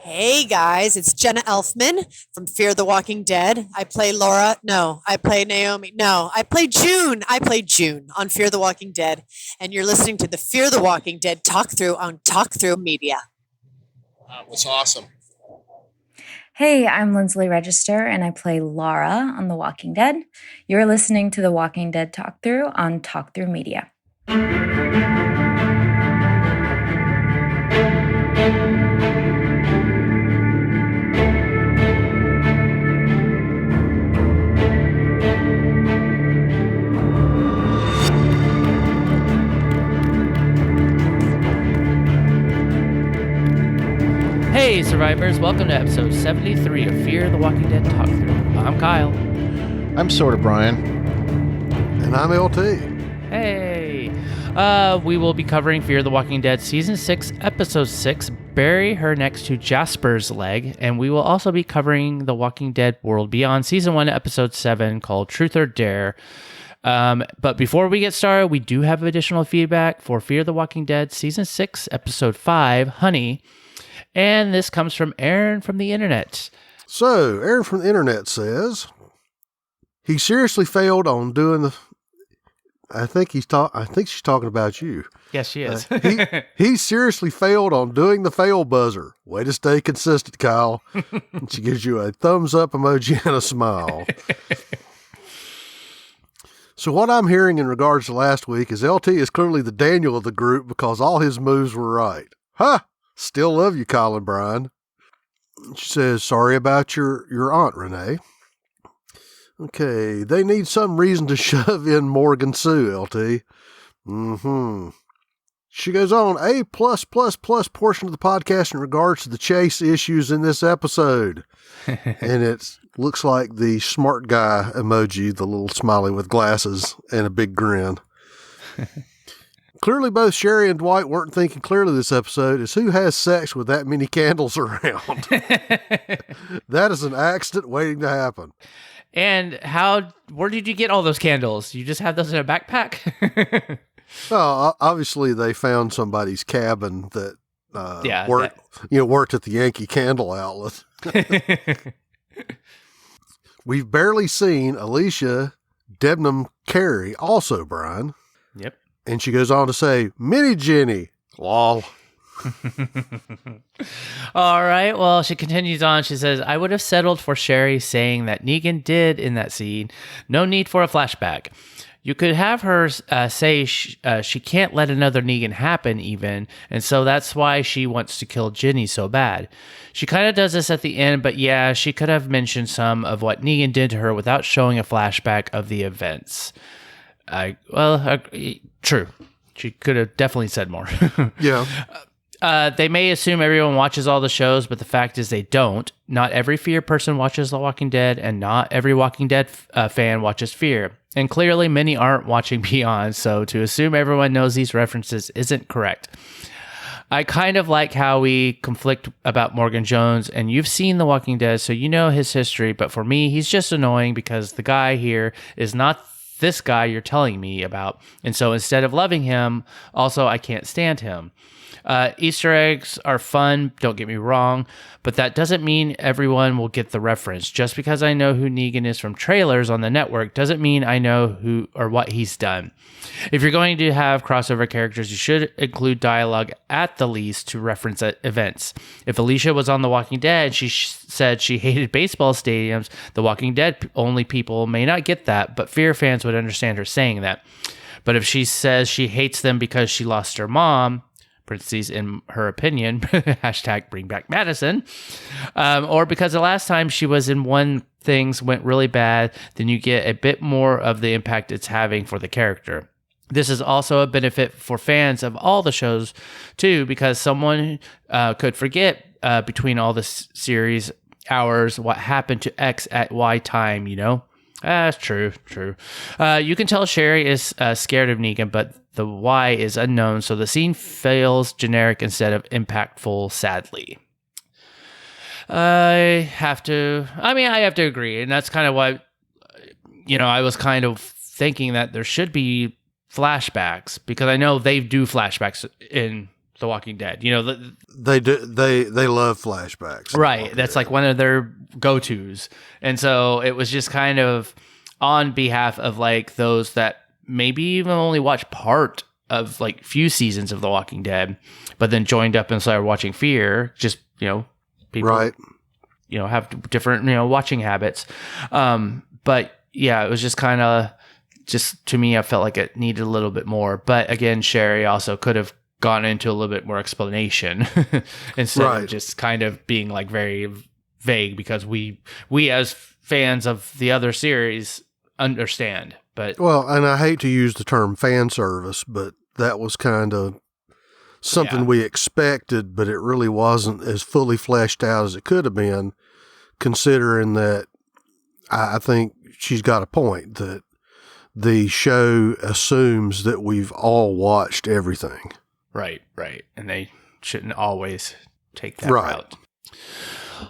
Hey guys, it's Jenna Elfman from Fear the Walking Dead. I play Laura. No, I play Naomi. No, I play June. I play June on Fear the Walking Dead. And you're listening to the Fear the Walking Dead talk through on Talk Through Media. That was awesome. Hey, I'm Lindsley Register, and I play Laura on The Walking Dead. You're listening to The Walking Dead Talk Through on Talk Through Media. Hey survivors, welcome to episode 73 of Fear the Walking Dead Talk Through. I'm Kyle. I'm sort of Brian. And I'm LT. Hey. We will be covering Fear the Walking Dead Season 6, Episode 6, Bury Her Next to Jasper's Leg, and we will also be covering The Walking Dead World Beyond Season 1, Episode 7, called Truth or Dare. But before we get started, we do have additional feedback for Fear the Walking Dead Season 6, Episode 5, Honey. And this comes from Aaron from the internet. So, Aaron from the internet says, he seriously failed on doing the... I think she's talking about you. Yes, she is. He seriously failed on doing the fail buzzer. Way to stay consistent, Kyle. And she gives you a thumbs up emoji and a smile. So what I'm hearing in regards to last week is LT is clearly the Daniel of the group because all his moves were right. Ha! Still love you, Kyle and Brian. She says, sorry about your aunt, Renee. Okay, they need some reason to shove in Morgan Sue, LT. She goes on, A+++ portion of the podcast in regards to the chase issues in this episode. And it looks like the smart guy emoji, the little smiley with glasses and a big grin. Clearly, both Sherry and Dwight weren't thinking clearly this episode, as who has sex with that many candles around? That is an accident waiting to happen. And where did you get all those candles? You just have those in a backpack? Well, obviously they found somebody's cabin that worked at the Yankee Candle outlet. We've barely seen Alicia Debnam-Carey also, Brian. Yep. And she goes on to say, Mini Jenny, lol. All right. Well, she continues on. She says, I would have settled for Sherry saying that Negan did in that scene. No need for a flashback. You could have her say she can't let another Negan happen even, and so that's why she wants to kill Jenny so bad. She kind of does this at the end, but yeah, she could have mentioned some of what Negan did to her without showing a flashback of the events. True. She could have definitely said more. Yeah. They may assume everyone watches all the shows, but the fact is they don't. Not every Fear person watches The Walking Dead, and not every Walking Dead fan watches Fear. And clearly many aren't watching Beyond, so to assume everyone knows these references isn't correct. I kind of like how we conflict about Morgan Jones, and you've seen The Walking Dead, so you know his history, but for me, he's just annoying because the guy here is not this guy you're telling me about. And so instead of loving him, also I can't stand him. Easter eggs are fun, don't get me wrong, but that doesn't mean everyone will get the reference. Just because I know who Negan is from trailers on the network doesn't mean I know who or what he's done. If you're going to have crossover characters, you should include dialogue at the least to reference events. If Alicia was on The Walking Dead, she said she hated baseball stadiums. The Walking Dead only people may not get that, but Fear fans would understand her saying that. But if she says she hates them because she lost her mom, parentheses, in her opinion, hashtag bring back Madison, or because the last time she was in one, things went really bad, then you get a bit more of the impact it's having for the character. This is also a benefit for fans of all the shows, too, because someone could forget between all the series hours what happened to X at Y time, you know? That's true. You can tell Sherry is scared of Negan, but the why is unknown, so the scene feels generic instead of impactful, sadly. I have to agree, and that's kind of what, I was kind of thinking that there should be flashbacks, because I know they do flashbacks in The Walking Dead. You know, They do. They love flashbacks. right. That's like one of their go-tos. And so it was just kind of on behalf of like those that maybe even only watch part of like few seasons of The Walking Dead, but then joined up and started watching Fear. Just, you know, people, Right. you know, have different, you know, watching habits. But yeah, it was just kind of just to me, I felt like it needed a little bit more. But again, Sherry also could have gone into a little bit more explanation instead of just kind of being like very vague, because we as fans of the other series understand. But Well, and I hate to use the term fan service, but that was kind of something we expected, but it really wasn't as fully fleshed out as it could have been, considering that I think she's got a point that the show assumes that we've all watched everything. Right. And they shouldn't always take that Right. route.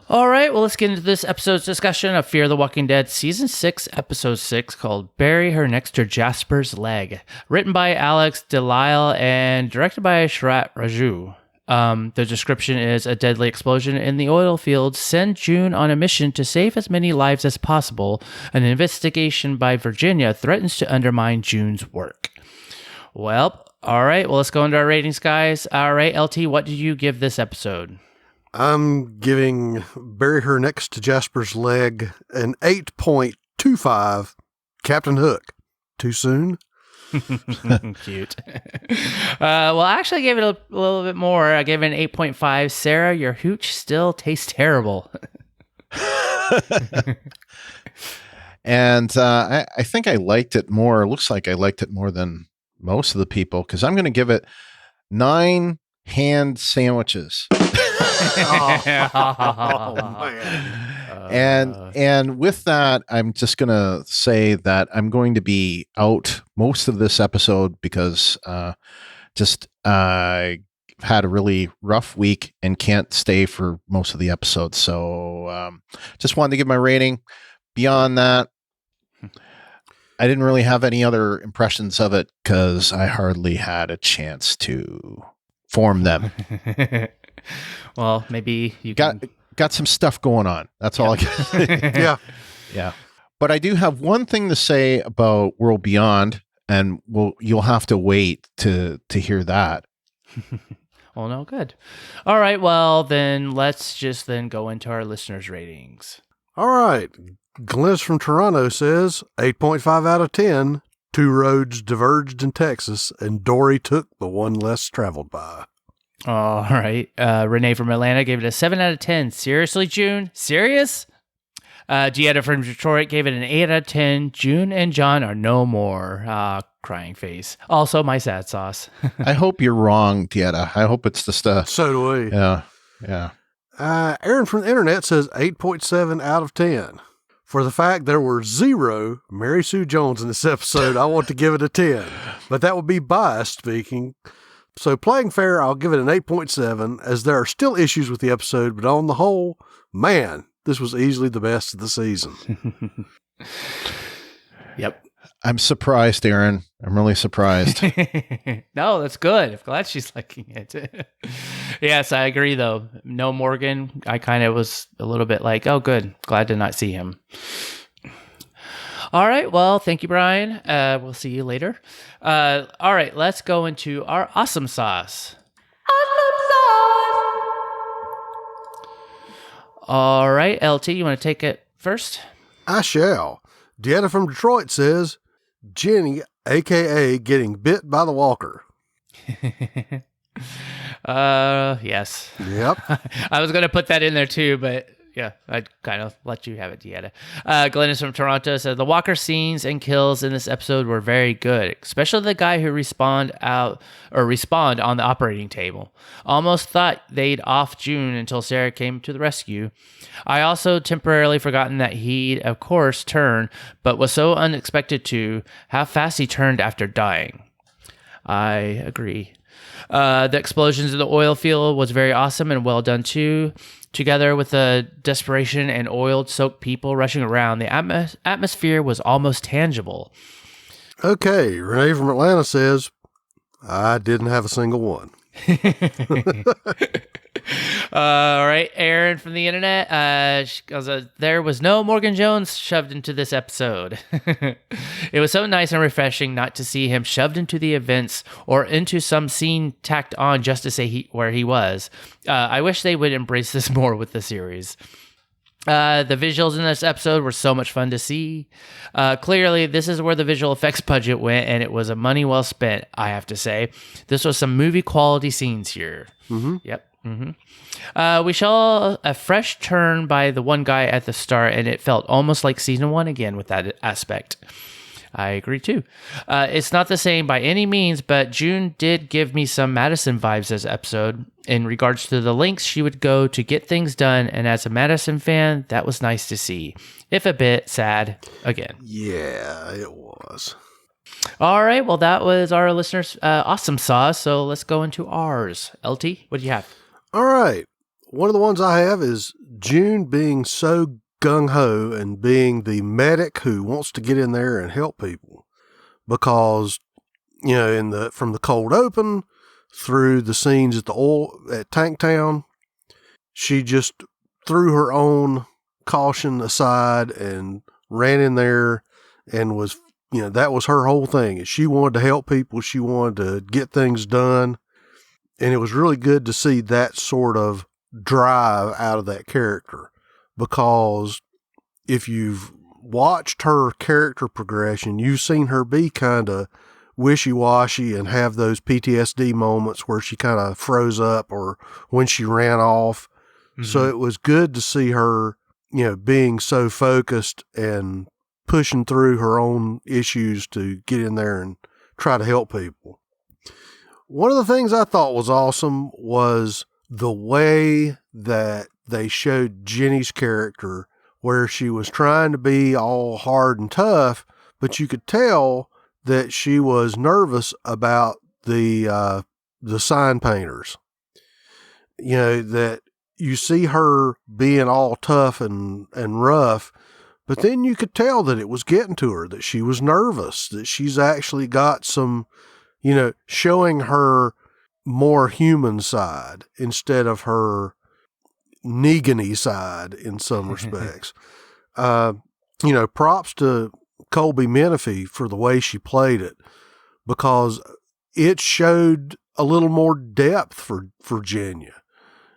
All right, well, let's get into this episode's discussion of Fear the Walking Dead, Season 6, Episode 6, called Bury Her Next to Jasper's Leg. Written by Alex Delyle and directed by Sharat Raju. The description is: a deadly explosion in the oil fields send June on a mission to save as many lives as possible. An investigation by Virginia threatens to undermine June's work. Well, all right, well, let's go into our ratings, guys. All right, LT, what did you give this episode? I'm giving Bury Her Next to Jasper's Leg an 8.25 Captain Hook. Too soon? Cute. Well, I actually gave it a little bit more. I gave it an 8.5. Sarah, your hooch still tastes terrible. And I think I liked it more. It looks like I liked it more than most of the people, because I'm going to give it 9 hand sandwiches. Man. And with that, I'm just going to say that I'm going to be out most of this episode because I had a really rough week and can't stay for most of the episode. So just wanted to give my rating. Beyond that, I didn't really have any other impressions of it because I hardly had a chance to form them. Well, maybe you Got some stuff going on. That's all I got. Yeah. But I do have one thing to say about World Beyond, and you'll have to wait to hear that. Well, no, good. All right, well, then let's just then go into our listeners' ratings. All right. Glennis from Toronto says 8.5 out of 10. 2 roads diverged in Texas, and Dory took the one less traveled by. All right. Renee from Atlanta gave it a 7 out of 10. Seriously, June? Serious? Gietta from Detroit gave it an 8 out of 10. June and John are no more. Crying face. Also, my sad sauce. I hope you're wrong, Dieta. I hope it's the stuff. So do we. Yeah. Aaron from the internet says 8.7 out of 10. For the fact there were 0 Mary Sue Jones in this episode, I want to give it a 10. But that would be biased speaking. So playing fair, I'll give it an 8.7, as there are still issues with the episode, but on the whole, man, this was easily the best of the season. Yep. I'm surprised, Aaron. I'm really surprised. No, that's good. I'm glad she's liking it. Yes, I agree, though. No Morgan, I kind of was a little bit like, oh, good. Glad to not see him. All right. Well, thank you, Brian. We'll see you later. All right. Let's go into our awesome sauce. All right. LT, you want to take it first? I shall. Deanna from Detroit says, Jenny, a.k.a. getting bit by the walker. Yes. Yep. I was going to put that in there too, but yeah, I'd kind of let you have it, Deanna. Glennis from Toronto said the walker scenes and kills in this episode were very good, especially the guy who respawned on the operating table. Almost thought they'd off June until Sarah came to the rescue. I also temporarily forgotten that he'd, of course, turn, but was so unexpected to how fast he turned after dying. I agree. The explosions in the oil field was very awesome and well done too. Together with the desperation and oil-soaked people rushing around, the atmosphere was almost tangible. Okay, Renee from Atlanta says, I didn't have a single one. All right, Aaron from the internet. She goes, there was no Morgan Jones shoved into this episode. It was so nice and refreshing not to see him shoved into the events or into some scene tacked on just to say where he was. I wish they would embrace this more with the series. The visuals in this episode were so much fun to see. Clearly, this is where the visual effects budget went, and it was a money well spent, I have to say. This was some movie quality scenes here. Mm-hmm. Yep. Mm-hmm. We saw a fresh turn by the one guy at the start, and it felt almost like season 1 again with that aspect. I agree too. It's not the same by any means, but June did give me some Madison vibes this episode in regards to the lengths she would go to get things done, and as a Madison fan, that was nice to see, if a bit sad again. Yeah, it was. All right, well, that was our listeners' awesome sauce, so let's go into ours. LT, what do you have? All right. One of the ones I have is June being so gung-ho and being the medic who wants to get in there and help people, because from the cold open through the scenes at at Tank Town, she just threw her own caution aside and ran in there and was that was her whole thing. She wanted to help people, she wanted to get things done, and it was really good to see that sort of drive out of that character. Because if you've watched her character progression, you've seen her be kind of wishy-washy and have those PTSD moments where she kind of froze up or when she ran off. Mm-hmm. So it was good to see her, being so focused and pushing through her own issues to get in there and try to help people. One of the things I thought was awesome was the way that they showed Jenny's character, where she was trying to be all hard and tough, but you could tell that she was nervous about the sign painters. That you see her being all tough and rough, but then you could tell that it was getting to her, that she was nervous, that she's actually got some, showing her more human side instead of her Negan-y side in some respects. Props to Colby Menifee for the way she played it, because it showed a little more depth for Virginia.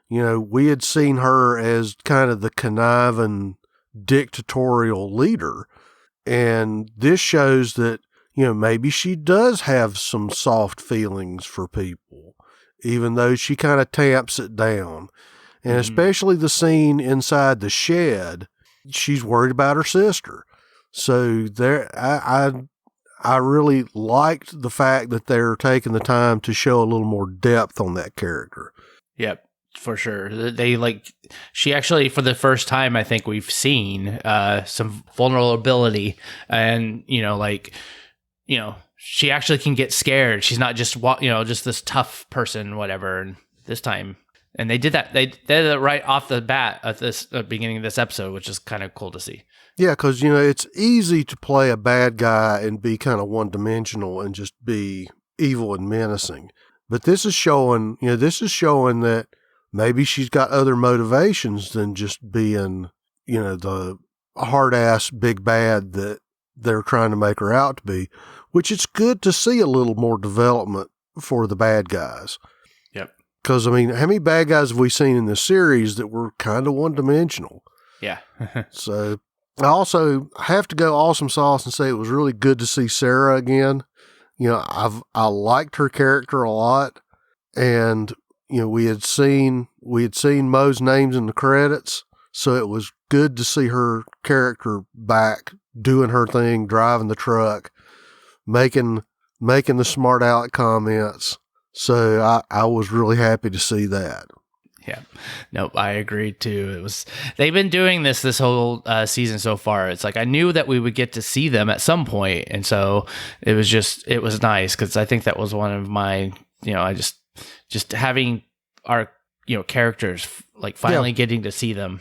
We had seen her as kind of the conniving, dictatorial leader, and this shows that, maybe she does have some soft feelings for people, even though she kind of tamps it down. And especially the scene inside the shed, she's worried about her sister. So I really liked the fact that they're taking the time to show a little more depth on that character. Yep, for sure. She actually, for the first time, I think we've seen some vulnerability, and she actually can get scared. She's not just just this tough person, whatever. And this time. And they did that. They did it right off the bat at this beginning of this episode, which is kind of cool to see. Yeah, because it's easy to play a bad guy and be kind of one-dimensional and just be evil and menacing. But this is showing, that maybe she's got other motivations than just being, the hard-ass big bad that they're trying to make her out to be. Which it's good to see a little more development for the bad guys. Because, how many bad guys have we seen in this series that were kind of one-dimensional? Yeah. So, I also have to go awesome sauce and say it was really good to see Sarah again. I liked her character a lot. And, we had seen Mo's names in the credits. So it was good to see her character back doing her thing, driving the truck, making the smart aleck comments. So I was really happy to see that. Yeah. Nope, I agree too. They've been doing this whole season so far. It's like I knew that we would get to see them at some point, and so it was nice, because I think that was one of my, I just having our characters finally getting to see them.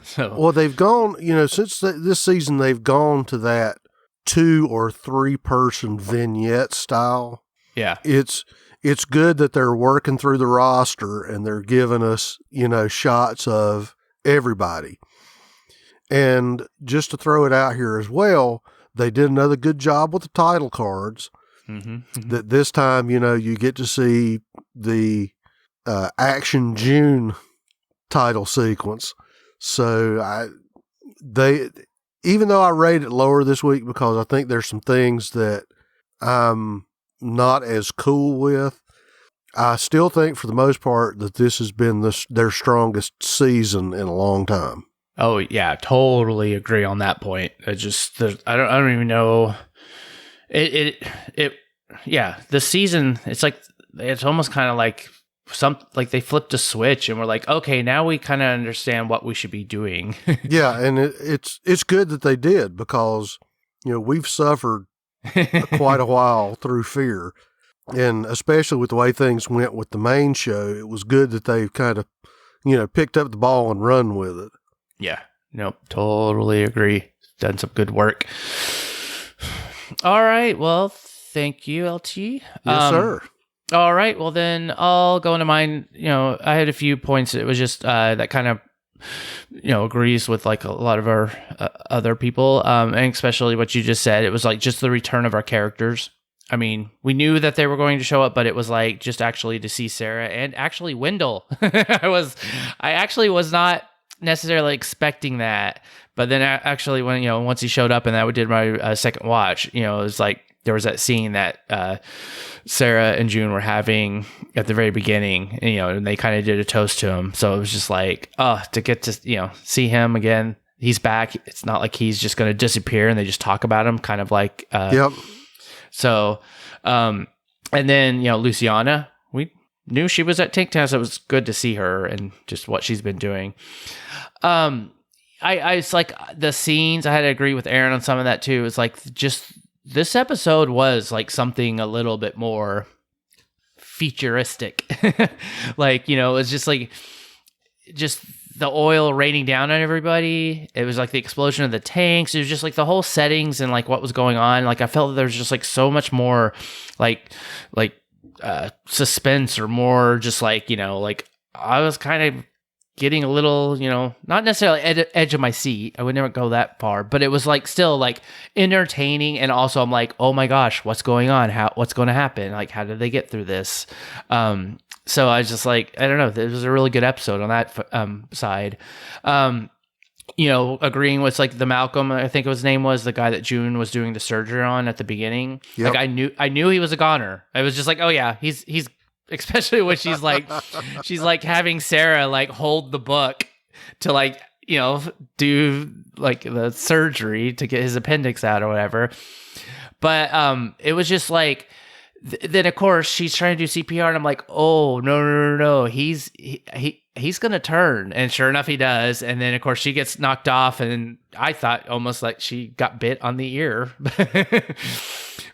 So well, they've gone since this season they've gone to that 2 or 3 person vignette style. Yeah, it's it's good that they're working through the roster and they're giving us, shots of everybody. And just to throw it out here as well, they did another good job with the title cards. That this time, you get to see the Action June title sequence. So even though I rate it lower this week because I think there's some things that I'm not as cool with, I still think for the most part that this has been their strongest season in a long time. Oh yeah, totally agree on that point. I don't even know. Yeah, the season, it's almost kind of like they flipped a switch and we're like, okay, now we kind of understand what we should be doing. Yeah, and it's good that they did because we've suffered quite a while through Fear, and especially with the way things went with the main show, it was good that they kind of picked up the ball and run with it. Yeah, nope, totally agree. Done some good work. All right, well, thank you, LT. Yes, sir. All right, well then I'll go into mine. I had a few points. It was just that kind of agrees with like a lot of our other people, and especially what you just said. It was like just the return of our characters. I mean, we knew that they were going to show up, but it was like just actually to see Sarah and actually Wendell. I actually was not necessarily expecting that, but then actually when once he showed up and that we did my second watch, it was like there was that scene that Sarah and June were having at the very beginning, and they kind of did a toast to him. So it was just like, to get to see him again. He's back. It's not like he's just going to disappear and they just talk about him, kind of like yep. So and then Luciana, we knew she was at Tank Town, so it was good to see her and just what she's been doing. It's like the scenes, I had to agree with Aaron on some of that too. It's like just this episode was like something a little bit more futuristic. Like, it was just like the oil raining down on everybody. It was like the explosion of the tanks. It was just like the whole settings and like what was going on. Like I felt that there was just like so much more like suspense, or more just like, like I was kind of getting a little, not necessarily edge of my seat. I would never go that far, but it was like still like entertaining. And also I'm like, oh my gosh, what's going on? What's going to happen? Like, how did they get through this? So I was just like, I don't know. It was a really good episode on that side. Agreeing with like the Malcolm, I think his name was, the guy that June was doing the surgery on at the beginning. Yep. Like I knew he was a goner. I was just like, oh yeah, he's especially when she's like having Sarah like hold the book to like, do like the surgery to get his appendix out or whatever. But it was just like, then of course she's trying to do CPR and I'm like, oh no, he's gonna turn, and sure enough he does, and then of course she gets knocked off, and I thought almost like she got bit on the ear.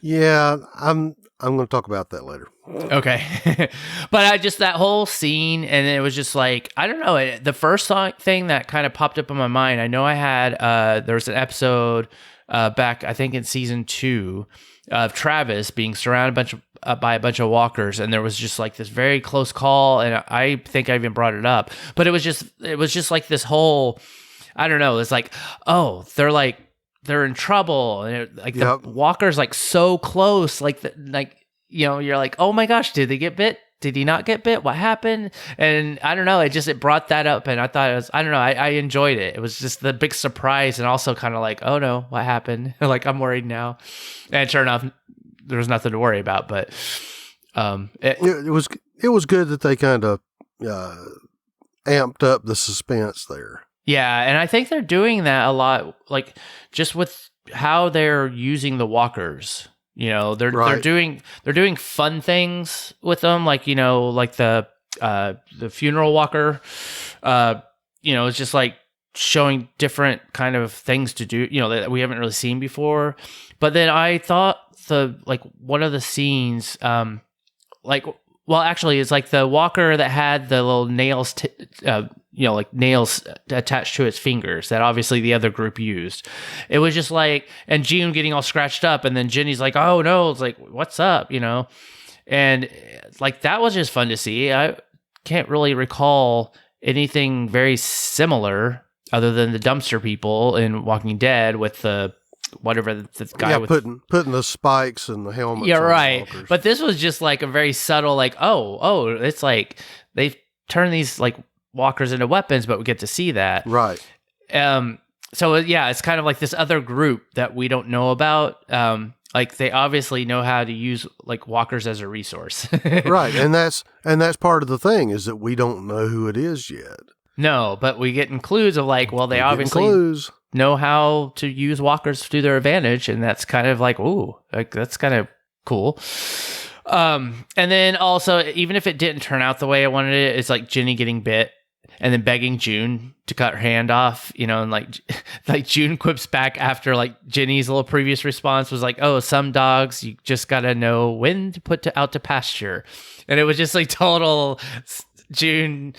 Yeah, I'm going to talk about that later. Okay. But I just, that whole scene, and it was just like, I don't know, the first thing that kind of popped up in my mind, I know I had, there was an episode back, I think in season 2, of Travis being surrounded by a bunch of walkers, and there was just like this very close call, and I think I even brought it up, but it was just like this whole, I don't know, it's like, oh, they're in trouble, and the walker's like so close, you're like, oh my gosh, did they get bit? Did he not get bit? What happened? And I don't know, it brought that up, and I thought it was, I don't know, I enjoyed it. It was just the big surprise, and also kind of like, oh no, what happened? Like, I'm worried now. And sure enough, there was nothing to worry about, but it was good that they kind of amped up the suspense there. Yeah, and I think they're doing that a lot, like just with how they're using the walkers. They're doing fun things with them, like like the funeral walker. It's just like showing different kind of things to do, that we haven't really seen before. But then I thought one of the scenes, actually, it's like the walker that had the little nails, nails attached to its fingers that obviously the other group used. It was just like, and June getting all scratched up, and then Jenny's like, oh no, it's like, what's up, And like that was just fun to see. I can't really recall anything very similar other than the dumpster people in Walking Dead with the whatever the guy with putting the spikes and the helmets. Yeah, on right. The walkers. But this was just like a very subtle, like, oh, it's like they've turned these like walkers into weapons, but we get to see that. Right. So yeah, it's kind of like this other group that we don't know about. Like they obviously know how to use like walkers as a resource. Right. And that's part of the thing is that we don't know who it is yet. No, but we get clues of like, well, they obviously know how to use walkers to their advantage, and that's kind of like, ooh, like that's kind of cool. And then also, even if it didn't turn out the way I wanted it, it's like Ginny getting bit and then begging June to cut her hand off, you know, and like June quips back after like Ginny's little previous response was like, oh, some dogs, you just got to know when to put out to pasture. And it was just like total June,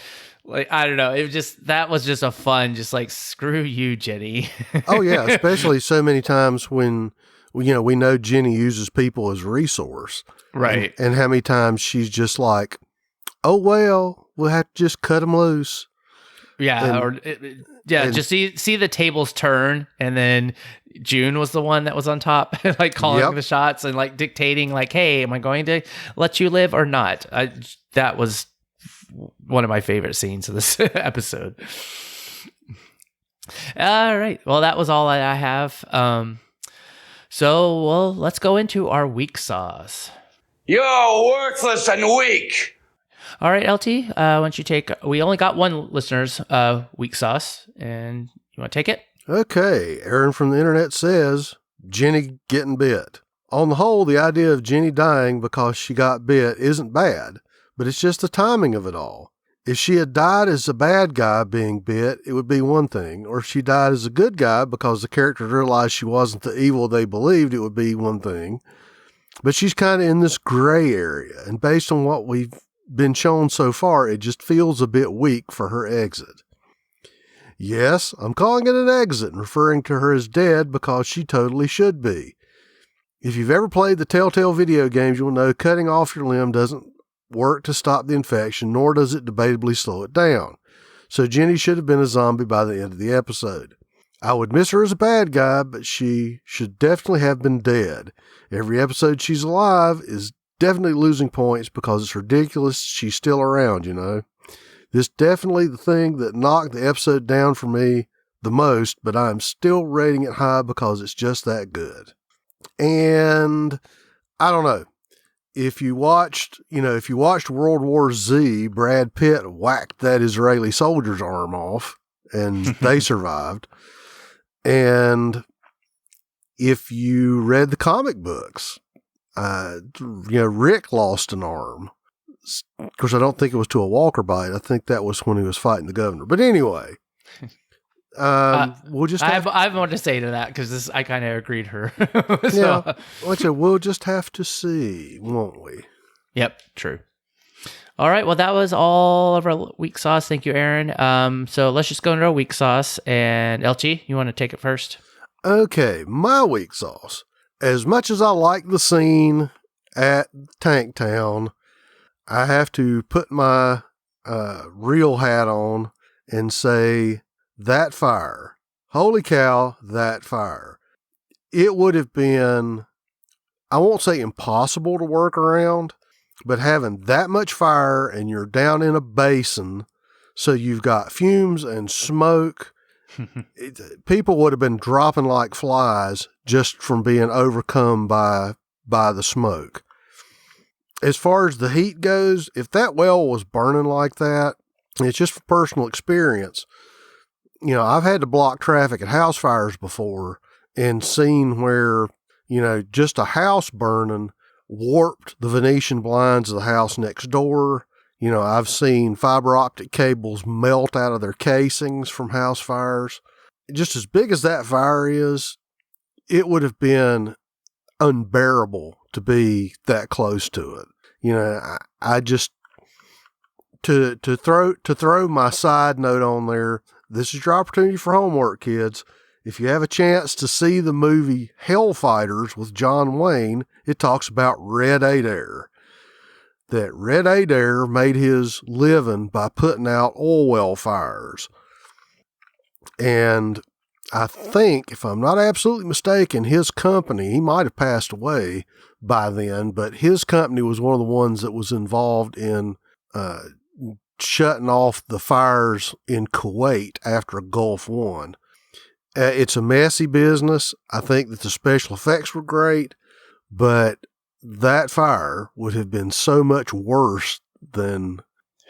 like, I don't know. It was just, that was just a fun, just like, screw you, Ginny. Oh yeah. Especially so many times when, you know, we know Ginny uses people as a resource. Right. And how many times she's just like, oh, well, we'll have to just cut them loose. Yeah. Just see the tables turn. And then June was the one that was on top, like calling the shots and like dictating like, hey, am I going to let you live or not? That was one of my favorite scenes of this episode. All right. Well, that was all I have. So let's go into our weak sauce. You're worthless and weak. All right, LT, why don't you take, we only got one listener's weak sauce, and you want to take it? Okay. Aaron from the internet says, Jenny getting bit. On the whole, the idea of Jenny dying because she got bit isn't bad, but it's just the timing of it all. If she had died as a bad guy being bit, it would be one thing. Or if she died as a good guy because the characters realized she wasn't the evil they believed, it would be one thing. But she's kind of in this gray area, and based on what we've been shown so far, it just feels a bit weak for her exit. Yes, I'm calling it an exit and referring to her as dead because she totally should be. If you've ever played the Telltale video games, you'll know cutting off your limb doesn't work to stop the infection, nor does it debatably slow it down. So Jenny should have been a zombie by the end of the episode. I would miss her as a bad guy, but she should definitely have been dead. Every episode she's alive is definitely losing points because it's ridiculous she's still around, you know. This definitely the thing that knocked the episode down for me the most, but I'm still rating it high because it's just that good. And I don't know. If you watched World War Z, Brad Pitt whacked that Israeli soldier's arm off and they survived. And if you read the comic books, Rick lost an arm. Of course, I don't think it was to a walker bite. I think that was when he was fighting the governor. But anyway, we'll just. I want to say to that because I kind of agreed her. Yeah, we'll just have to see, won't we? Yep, true. All right, well, that was all of our weak sauce. Thank you, Aaron. So let's just go into our weak sauce. And LG, you want to take it first? Okay, my weak sauce. As much as I like the scene at Tank Town, I have to put my real hat on and say, that fire. Holy cow, that fire. It would have been, I won't say impossible to work around, but having that much fire and you're down in a basin, so you've got fumes and smoke, people would have been dropping like flies just from being overcome by the smoke. As far as the heat goes, if that well was burning like that, it's just for personal experience. You know, I've had to block traffic at house fires before and seen where, just a house burning warped the Venetian blinds of the house next door. I've seen fiber optic cables melt out of their casings from house fires. Just as big as that fire is, it would have been unbearable to be that close to it. I just, to throw my side note on there, this is your opportunity for homework, kids. If you have a chance to see the movie Hellfighters with John Wayne, it talks about red adair. that Red Adair made his living by putting out oil well fires. And I think, if I'm not absolutely mistaken, his company, he might have passed away by then, but his company was one of the ones that was involved in shutting off the fires in Kuwait after Gulf War. It's a messy business. I think that the special effects were great, but that fire would have been so much worse than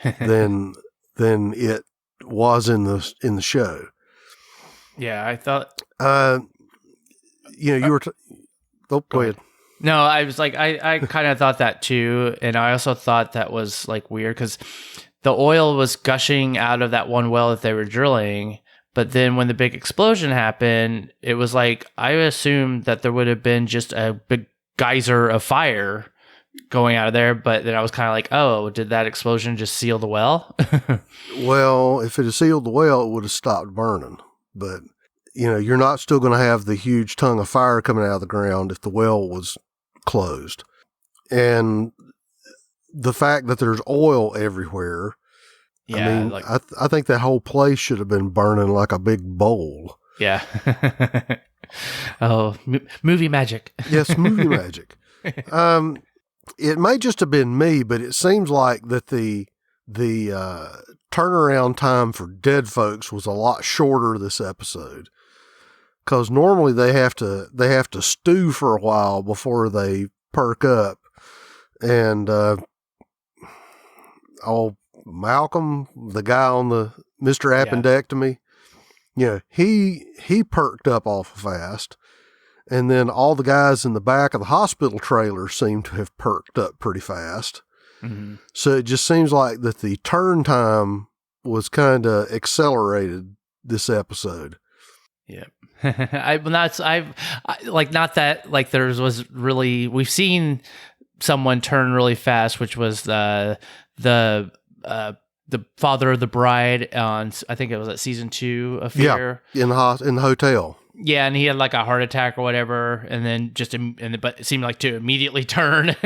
it was in the show. Yeah, I thought. You were. Go ahead. No, I was like, I kind of thought that too, and I also thought that was like weird because the oil was gushing out of that one well that they were drilling, but then when the big explosion happened, it was like I assumed that there would have been just a big geyser of fire going out of there, but then I was kind of like, oh, did that explosion just seal the well? Well, if it had sealed the well, it would have stopped burning. But, you're not still going to have the huge tongue of fire coming out of the ground if the well was closed. And the fact that there's oil everywhere, Yeah, I think that whole place should have been burning like a big bowl. Yeah. Oh, movie magic. Yes, movie magic. It may just have been me, but it seems like that the turnaround time for dead folks was a lot shorter this episode, because normally they have to stew for a while before they perk up. And Malcolm, the guy on the Mr. Appendectomy, he perked up awful fast. And then all the guys in the back of the hospital trailer seem to have perked up pretty fast. Mm-hmm. So it just seems like that the turn time was kind of accelerated this episode. Yeah. Not that like there was really, we've seen someone turn really fast, which was the father of the bride on, I think it was at season 2 of Fear. Yeah, in the hotel. Yeah, and he had like a heart attack or whatever, and then but it seemed like to immediately turn.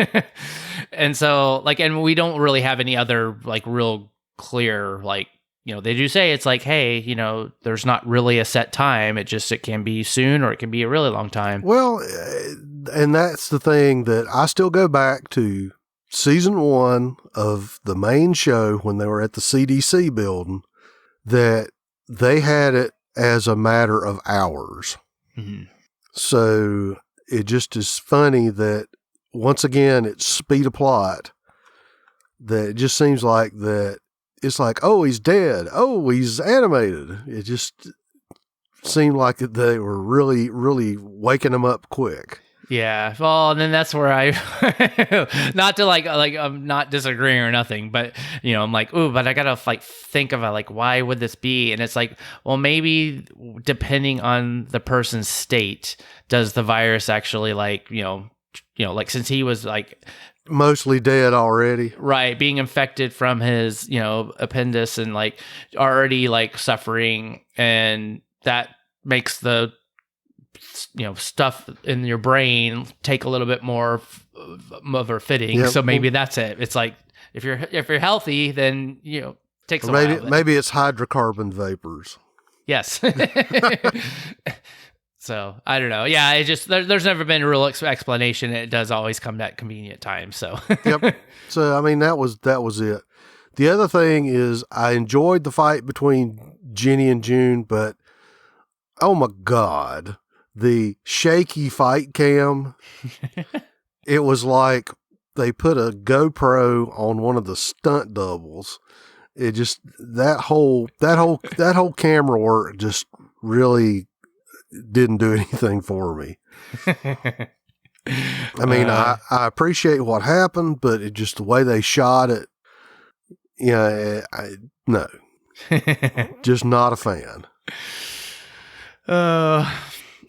And so and we don't really have any other like real clear, like, they do say it's like, hey, there's not really a set time. It can be soon or it can be a really long time. Well, and that's the thing that I still go back to season 1 of the main show when they were at the CDC building, that they had it as a matter of hours. Mm-hmm. So it just is funny that once again, it's speed of plot, that it just seems like that it's like, oh, he's dead. Oh, he's animated. It just seemed like they were really, really waking him up quick. Yeah. Well, and then that's where I, not to like I'm not disagreeing or nothing, but I'm like, ooh, but I gotta think of why would this be? And it's like, well, maybe depending on the person's state, does the virus actually since he was mostly dead already, right, being infected from his appendix and already suffering, and that makes the stuff in your brain take a little bit more of a fitting. Yep. So maybe that's it. It's like if you're healthy, then takes a while. Maybe it's hydrocarbon vapors. Yes. So I don't know. Yeah, it just there's never been a real explanation. It does always come at convenient times. So yep. So that was it. The other thing is I enjoyed the fight between Jenny and June, but oh my God. The shaky fight cam, it was like they put a GoPro on one of the stunt doubles. It just, that whole camera work just really didn't do anything for me. I appreciate what happened, but it just the way they shot it, no, just not a fan.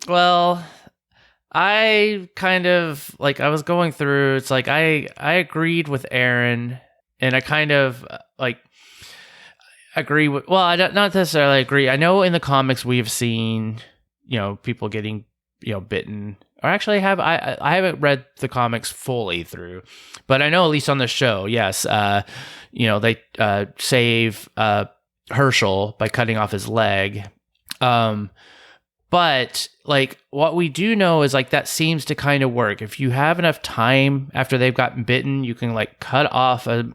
Well, I kind of I was going through, it's like I agreed with Aaron, and I kind of agree with, well, I don't, not necessarily agree. I know in the comics we've seen, people getting, bitten or actually I haven't read the comics fully through, but I know at least on the show, yes, they save Herschel by cutting off his leg. But like what we do know is like that seems to kind of work. If you have enough time after they've gotten bitten, you can like cut off a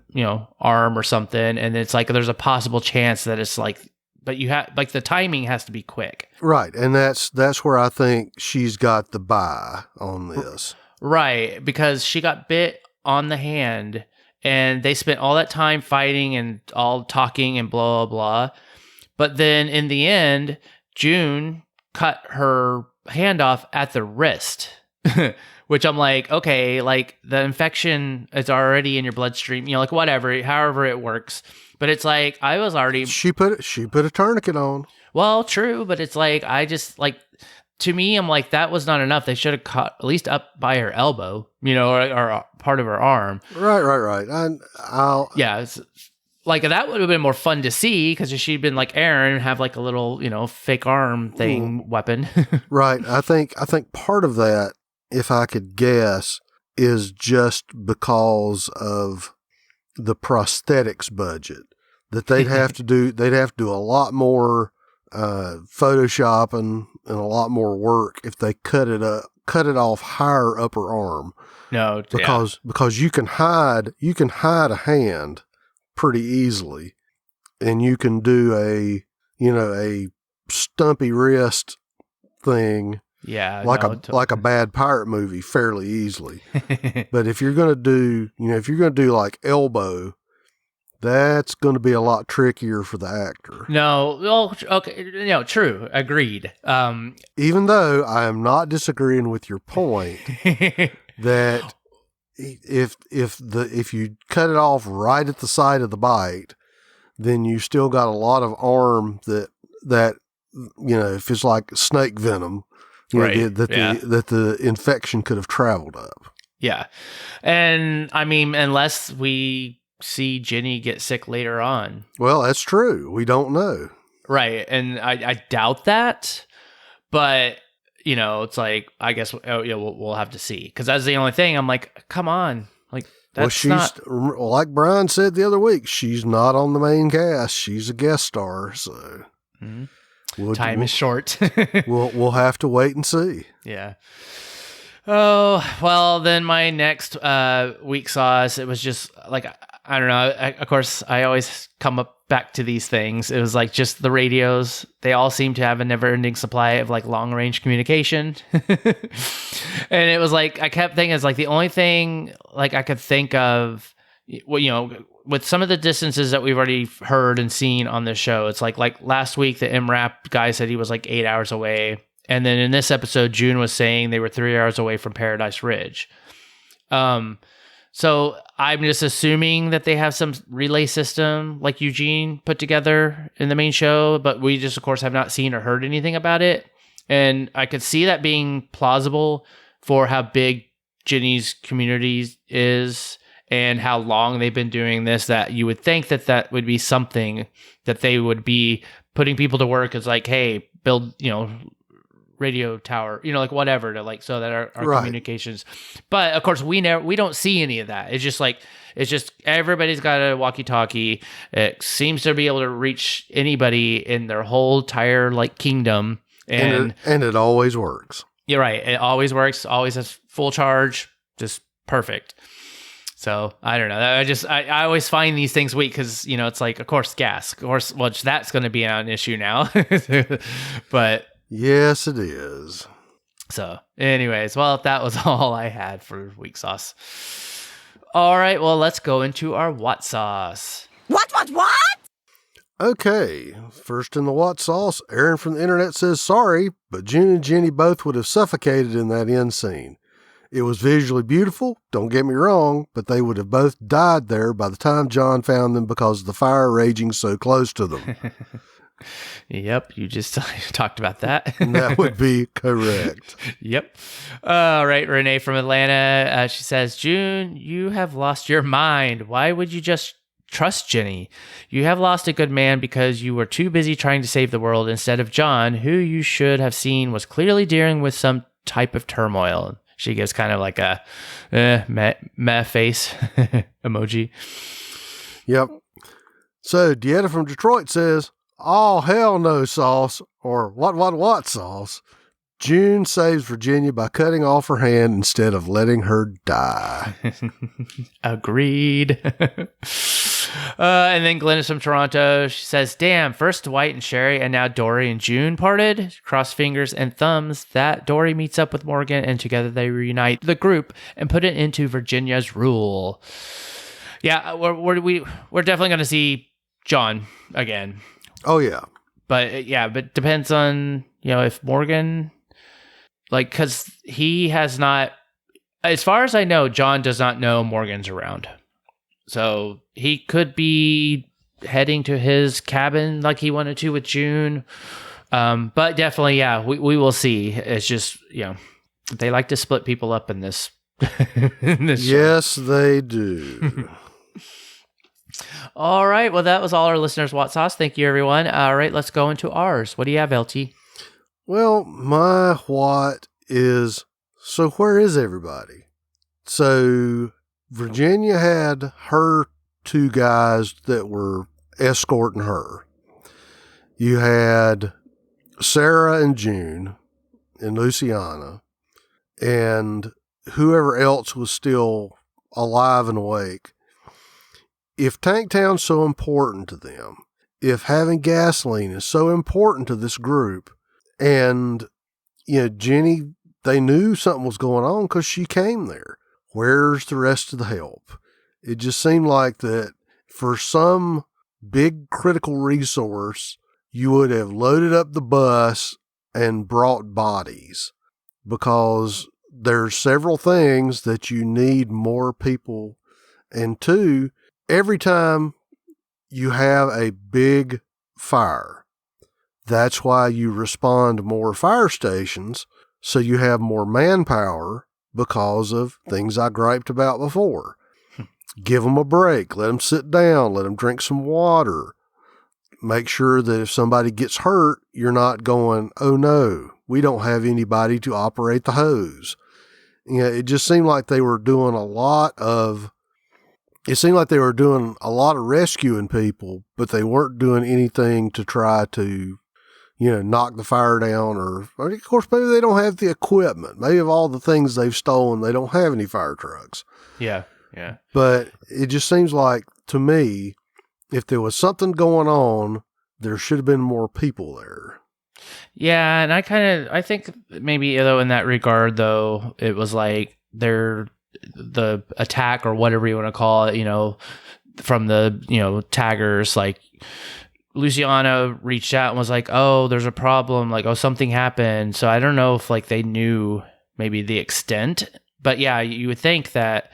arm or something, and it's like there's a possible chance that it's like, but you have like the timing has to be quick. Right, and that's where I think she's got the buy on this. Right, because she got bit on the hand, and they spent all that time fighting and all talking and blah blah blah. But then in the end, June cut her hand off at the wrist, which I'm like, okay, like the infection is already in your bloodstream, like whatever, however it works. But it's like I was already She put a tourniquet on. well, true, but it's like I just like to me, I'm like that was not enough. They should have cut at least up by her elbow, or part of her arm. Right. It's, like that would have been more fun to see because if she'd been like Aaron, have like a little, fake arm thing weapon. Right. I think part of that, if I could guess, is just because of the prosthetics budget that they'd have to do. They'd have to do a lot more Photoshop and a lot more work if they cut it off higher upper arm. No, because you can hide a hand pretty easily, and you can do a stumpy wrist thing, like a bad pirate movie fairly easily. But if you're gonna do like elbow, that's going to be a lot trickier for the actor. No, well, okay, true, agreed. Even though I am not disagreeing with your point that if you cut it off right at the side of the bite, then you still got a lot of arm that if it's like snake venom, right? That the infection could have traveled up. Yeah, and I mean, unless we see Jenny get sick later on. Well, that's true. We don't know. Right, and I doubt that, but. It's like, I guess, we'll have to see. Because that's the only thing. I'm like, come on. Like, that's like Brian said the other week, she's not on the main cast. She's a guest star. So time is short. we'll have to wait and see. Yeah. Oh, well, then my next week sauce, it was just like, I don't know. Of course, I always come back to these things. It was like just the radios. They all seem to have a never-ending supply of like long-range communication. And it was like, I kept thinking it's like the only thing like I could think of, with some of the distances that we've already heard and seen on this show. It's like last week, the MRAP guy said he was like 8 hours away. And then in this episode, June was saying they were 3 hours away from Paradise Ridge. So I'm just assuming that they have some relay system like Eugene put together in the main show, but we just, of course, have not seen or heard anything about it. And I could see that being plausible for how big Jenny's community is and how long they've been doing this, that you would think that would be something that they would be putting people to work as like, hey, build, radio tower, like whatever to like, so that our right. communications. But of course we don't see any of that. It's just everybody's got a walkie-talkie. It seems to be able to reach anybody in their whole entire like kingdom. And it always works. You're right. It always works. Always has full charge. Just perfect. So I don't know. I always find these things weak because, it's like, of course, gas. Of course, well, that's going to be an issue now. But yes, it is. So anyways, well, that was all I had for week sauce. All right, well, let's go into our what sauce. What? Okay, first in the what sauce, Aaron from the internet says, sorry, but June and Jenny both would have suffocated in that end scene. It was visually beautiful, don't get me wrong, but they would have both died there by the time John found them because of the fire raging so close to them. Yep, you just talked about that. That would be correct. Yep. All right, Renee from Atlanta. She says, June, you have lost your mind. Why would you just trust Jenny? You have lost a good man because you were too busy trying to save the world instead of John, who you should have seen was clearly dealing with some type of turmoil. She gives kind of like a meh face emoji. Yep. So Dieta from Detroit says, "Oh, hell no sauce," or what sauce. June saves Virginia by cutting off her hand instead of letting her die. Agreed. And then Glennis from Toronto, she says, "Damn, first Dwight and Sherry and now Dory and June parted. Cross fingers and thumbs that Dory meets up with Morgan and together they reunite the group and put it into Virginia's rule." Yeah, we're definitely going to see John again. Oh, yeah. But depends on, if Morgan, because he has not, as far as I know, John does not know Morgan's around. So he could be heading to his cabin like he wanted to with June. But definitely, yeah, we will see. It's just, they like to split people up in this. Yes, they do. All right. Well, that was all our listeners' What Sauce. Thank you, everyone. All right, let's go into ours. What do you have, LT? Well, my what is, so where is everybody? So Virginia had her two guys that were escorting her. You had Sarah and June and Luciana, and whoever else was still alive and awake. If Tanktown's so important to them, if having gasoline is so important to this group, and, Jenny, they knew something was going on because she came there. Where's the rest of the help? It just seemed like that for some big critical resource, you would have loaded up the bus and brought bodies, because there's several things that you need more people. And two, every time you have a big fire, that's why you respond to more fire stations, so you have more manpower because of things I griped about before. Give them a break. Let them sit down. Let them drink some water. Make sure that if somebody gets hurt, you're not going, "Oh no, we don't have anybody to operate the hose." It just seemed like they were doing a lot of rescuing people, but they weren't doing anything to try to, knock the fire down, or of course, maybe they don't have the equipment. Maybe of all the things they've stolen, they don't have any fire trucks. Yeah. Yeah. But it just seems like, to me, if there was something going on, there should have been more people there. Yeah, and I think maybe, in that regard, though, it was like the attack, or whatever you want to call it, from the, taggers, like Luciana reached out and was like, "Oh, there's a problem, like, oh, something happened." So I don't know if they knew maybe the extent, but yeah, you would think that,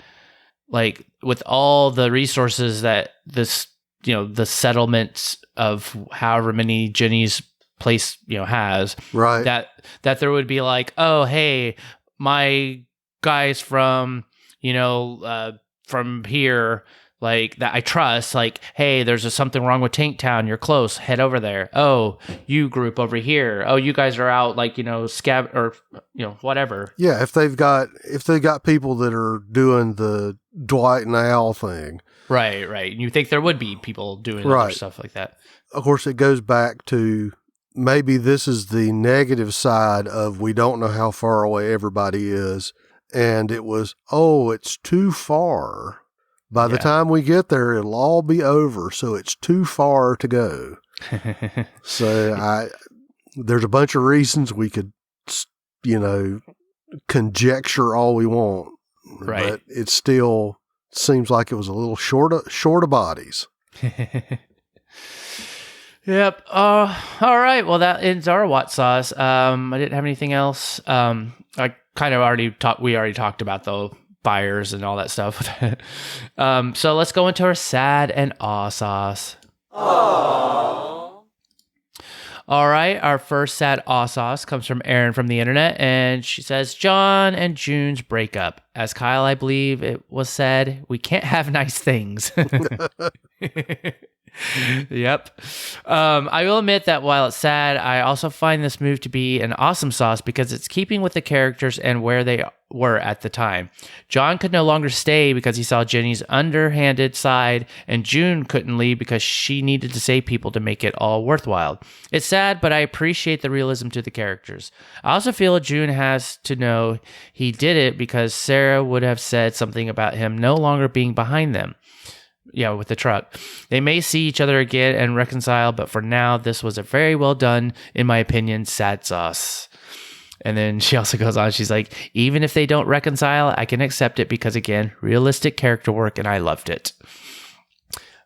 like, with all the resources that this, the settlements of however many Jenny's place, has, right, that there would be like, "Oh, hey, my guys from, from here, like, that I trust, like, hey, there's something wrong with Tanktown. You're close. Head over there. Oh, you group over here. Oh, you guys are out, like, scab or, whatever." Yeah. If they've got people that are doing the Dwight and Al thing. Right. Right. You think there would be people doing other stuff like that. Of course, it goes back to, maybe this is the negative side of, we don't know how far away everybody is. And it was, "Oh, it's too far. By the time we get there, it'll all be over. So it's too far to go." So there's a bunch of reasons we could, conjecture all we want. Right. But it still seems like it was a little short of bodies. Yep. All right. Well, that ends our What Sauce. I didn't have anything else. I kind of we already talked about the fires and all that stuff. So let's go into our sad and aw sauce. Aww. All right. Our first sad aw sauce comes from Erin from the internet, and she says, "John and June's breakup. As Kyle, I believe it was said, we can't have nice things." Yep. I will admit that while it's sad, I also find this move to be an awesome sauce because it's keeping with the characters and where they were at the time. John could no longer stay because he saw Jenny's underhanded side, and June couldn't leave because she needed to save people to make it all worthwhile. It's sad, but I appreciate the realism to the characters. I also feel June has to know he did it because Sarah would have said something about him no longer being behind them. Yeah, with the truck. They may see each other again and reconcile, but for now, this was a very well done, in my opinion, sad sauce. And then she also goes on, she's like, even if they don't reconcile, I can accept it because, again, realistic character work, and I loved it.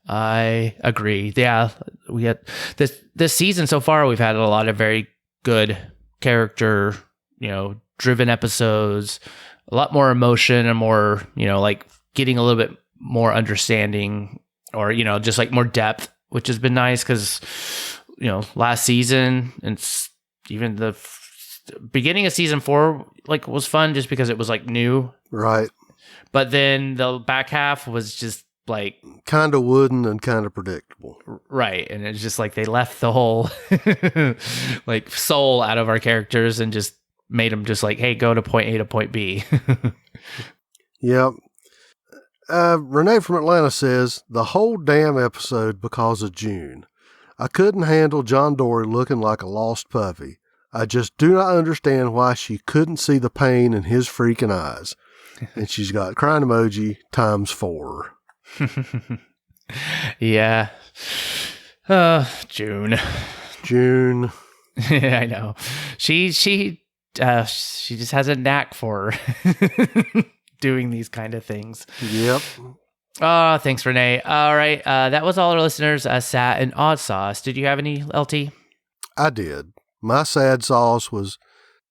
I agree. Yeah, we had this season so far, we've had a lot of very good character, driven episodes, a lot more emotion and more, like getting a little bit more understanding or, just like more depth, which has been nice because, last season and even the beginning of season 4, like was fun just because it was like new. Right. But then the back half was just like kind of wooden and kind of predictable. Right. And it's just like they left the whole like soul out of our characters and just made them just like, hey, go to point A to point B. Yep. Renee from Atlanta says, the whole damn episode because of June. I couldn't handle John Dory looking like a lost puppy. I just do not understand why she couldn't see the pain in his freaking eyes. And she's got crying emoji ×4. Yeah. June. Yeah, I know. She just has a knack for doing these kind of things. Yep. Thanks, Renee. All right. That was all our listeners, Sat and Odd Sauce. Did you have any, LT? I did. My sad sauce was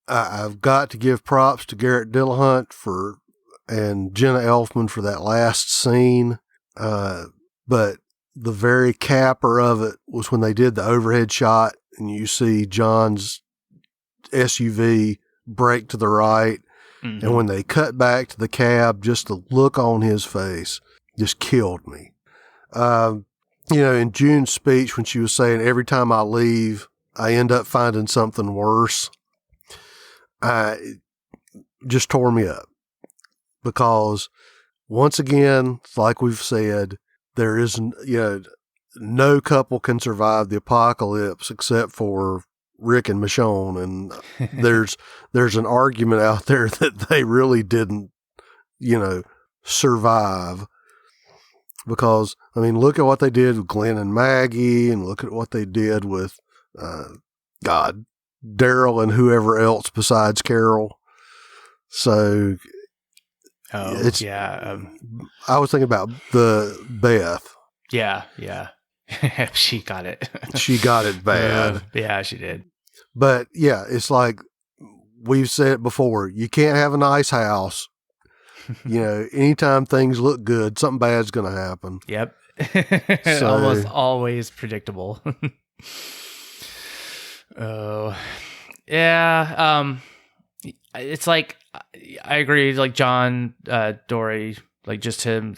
I've got to give props to Garrett Dillahunt and Jenna Elfman for that last scene. But the very capper of it was when they did the overhead shot and you see John's SUV brake to the right. Mm-hmm. And when they cut back to the cab, just the look on his face just killed me. In June's speech, when she was saying, every time I leave, I end up finding something worse, it just tore me up. Because once again, like we've said, there is, no couple can survive the apocalypse except for Rick and Michonne, and there's an argument out there that they really didn't, survive. Because, look at what they did with Glenn and Maggie, and look at what they did with, Daryl and whoever else besides Carol. So, I was thinking about the Beth. Yeah. She got it. She got it bad. Yeah, she did. But yeah, it's like we've said it before. You can't have a nice house. Anytime things look good, something bad's going to happen. Yep. Almost always predictable. Oh, yeah. It's like, I agree. Like John Dory, like just him,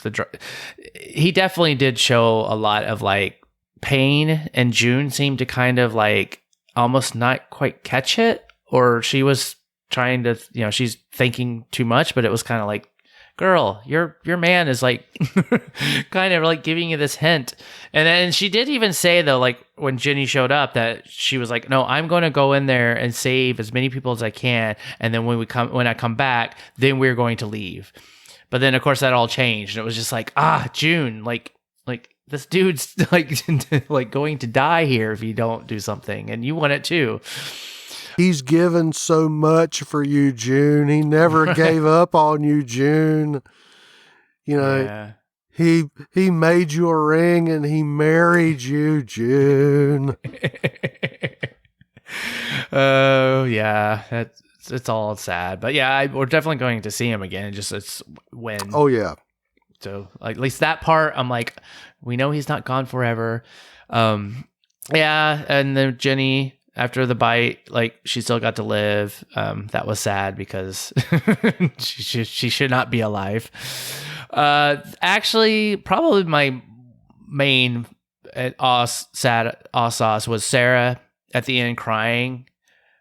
he definitely did show a lot of like pain, and June seemed to kind of like almost not quite catch it, or she was trying to, she's thinking too much, but it was kind of like, girl, your man is like kind of like giving you this hint. And then she did even say though, like when Jenny showed up, that she was like, no, I'm going to go in there and save as many people as I can. And then when I come back, then we're going to leave. But then of course that all changed. And it was just like, June, like this dude's like going to die here if you don't do something. And you want it too. He's given so much for you, June. He never gave up on you, June. Yeah. He made you a ring and he married you, June. Oh, yeah. It's all sad. But yeah, we're definitely going to see him again. It's when. Oh, yeah. So like, at least that part, I'm like, we know he's not gone forever. Yeah. And then Jenny, after the bite, like she still got to live. That was sad because she should not be alive. Actually, probably my main sad sauce was Sarah at the end crying.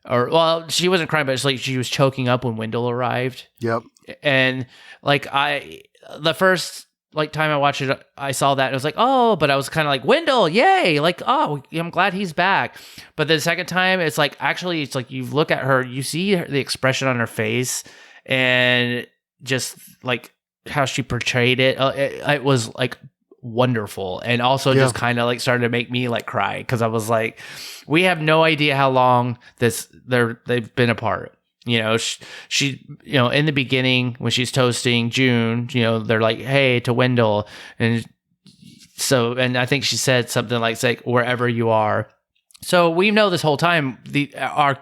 Or, well, she wasn't crying, but it's like she was choking up when Wendell arrived. Yep. And like the first time I watched it, I saw that and it was like, oh, but I was kind of like, Wendell, yay! Like, oh, I'm glad he's back. But the second time, it's like actually, it's like you look at her, you see the expression on her face, and just like how she portrayed it, it was like wonderful, and also just kind of like started to make me like cry because I was like, we have no idea how long they've been apart. You know, she in the beginning when she's toasting June, they're like, hey, to Wendell, and I think she said something like wherever you are. So we know this whole time our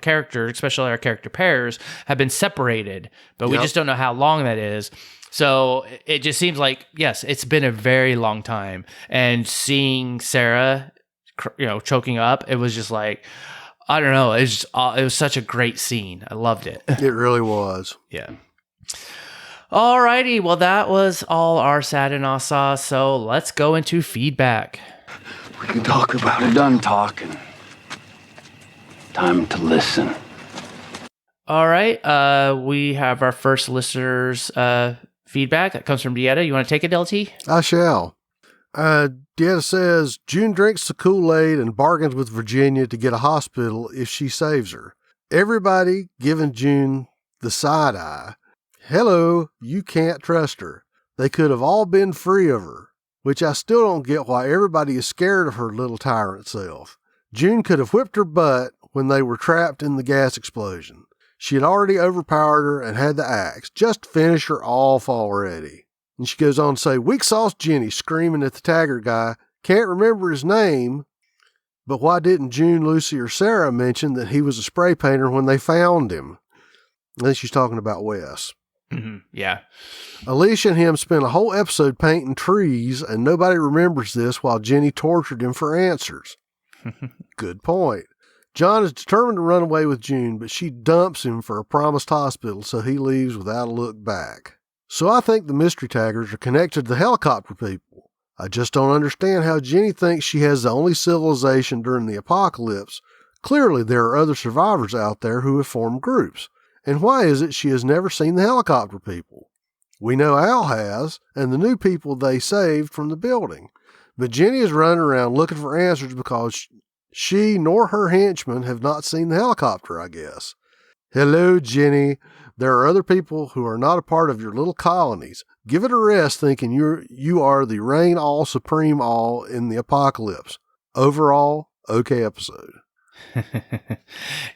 character, especially our character pairs, have been separated, but we just don't know how long that is. So it just seems like, yes, it's been a very long time. And seeing Sarah, choking up, it was just like, I don't know. It was such a great scene. I loved it. It really was. Yeah. Alrighty. Well, that was all our sad and awesome. So let's go into feedback. We can talk about it. Done talking. Time to listen. All right. We have our first listeners' feedback that comes from Dieta. You want to take it, LT? I shall. Dieta says, June drinks the Kool-Aid and bargains with Virginia to get a hospital if she saves her. Everybody giving June the side eye. Hello, you can't trust her. They could have all been free of her, which I still don't get why everybody is scared of her little tyrant self. June could have whipped her butt when they were trapped in the gas explosion. She had already overpowered her and had the axe. Just finish her off already. And she goes on to say, Weak Sauce Jenny screaming at the Taggart guy. Can't remember his name, but why didn't June, Lucy, or Sarah mention that he was a spray painter when they found him? I think she's talking about Wes. Mm-hmm. Yeah. Alicia and him spent a whole episode painting trees, and nobody remembers this while Jenny tortured him for answers. Good point. John is determined to run away with June, but she dumps him for a promised hospital, so he leaves without a look back. So I think the mystery taggers are connected to the helicopter people. I just don't understand how Jenny thinks she has the only civilization during the apocalypse. Clearly there are other survivors out there who have formed groups. And why is it she has never seen the helicopter people? We know Al has, and the new people they saved from the building. But Jenny is running around looking for answers because she nor her henchmen have not seen the helicopter, I guess. Hello, Jenny. There are other people who are not a part of your little colonies. Give it a rest thinking you are the reign all supreme all in the apocalypse. Overall, okay episode.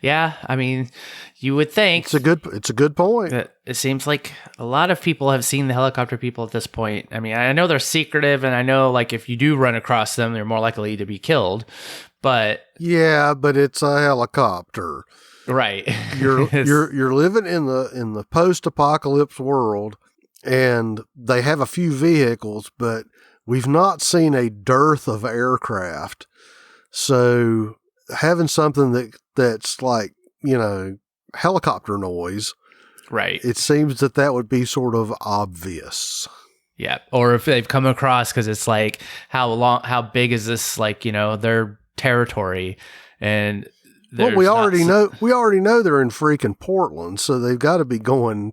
Yeah, I mean, you would think it's a good point. It seems like a lot of people have seen the helicopter people at this point. I mean, I know they're secretive, and I know like if you do run across them, they're more likely to be killed. But yeah, but it's a helicopter, right? You're living in the post-apocalypse world, and they have a few vehicles, but we've not seen a dearth of aircraft. So having something that's like, helicopter noise, right? It seems that would be sort of obvious. Yeah. Or if they've come across, because it's like, how big is this, like, their territory? And we already know they're in freaking Portland, so they've got to be going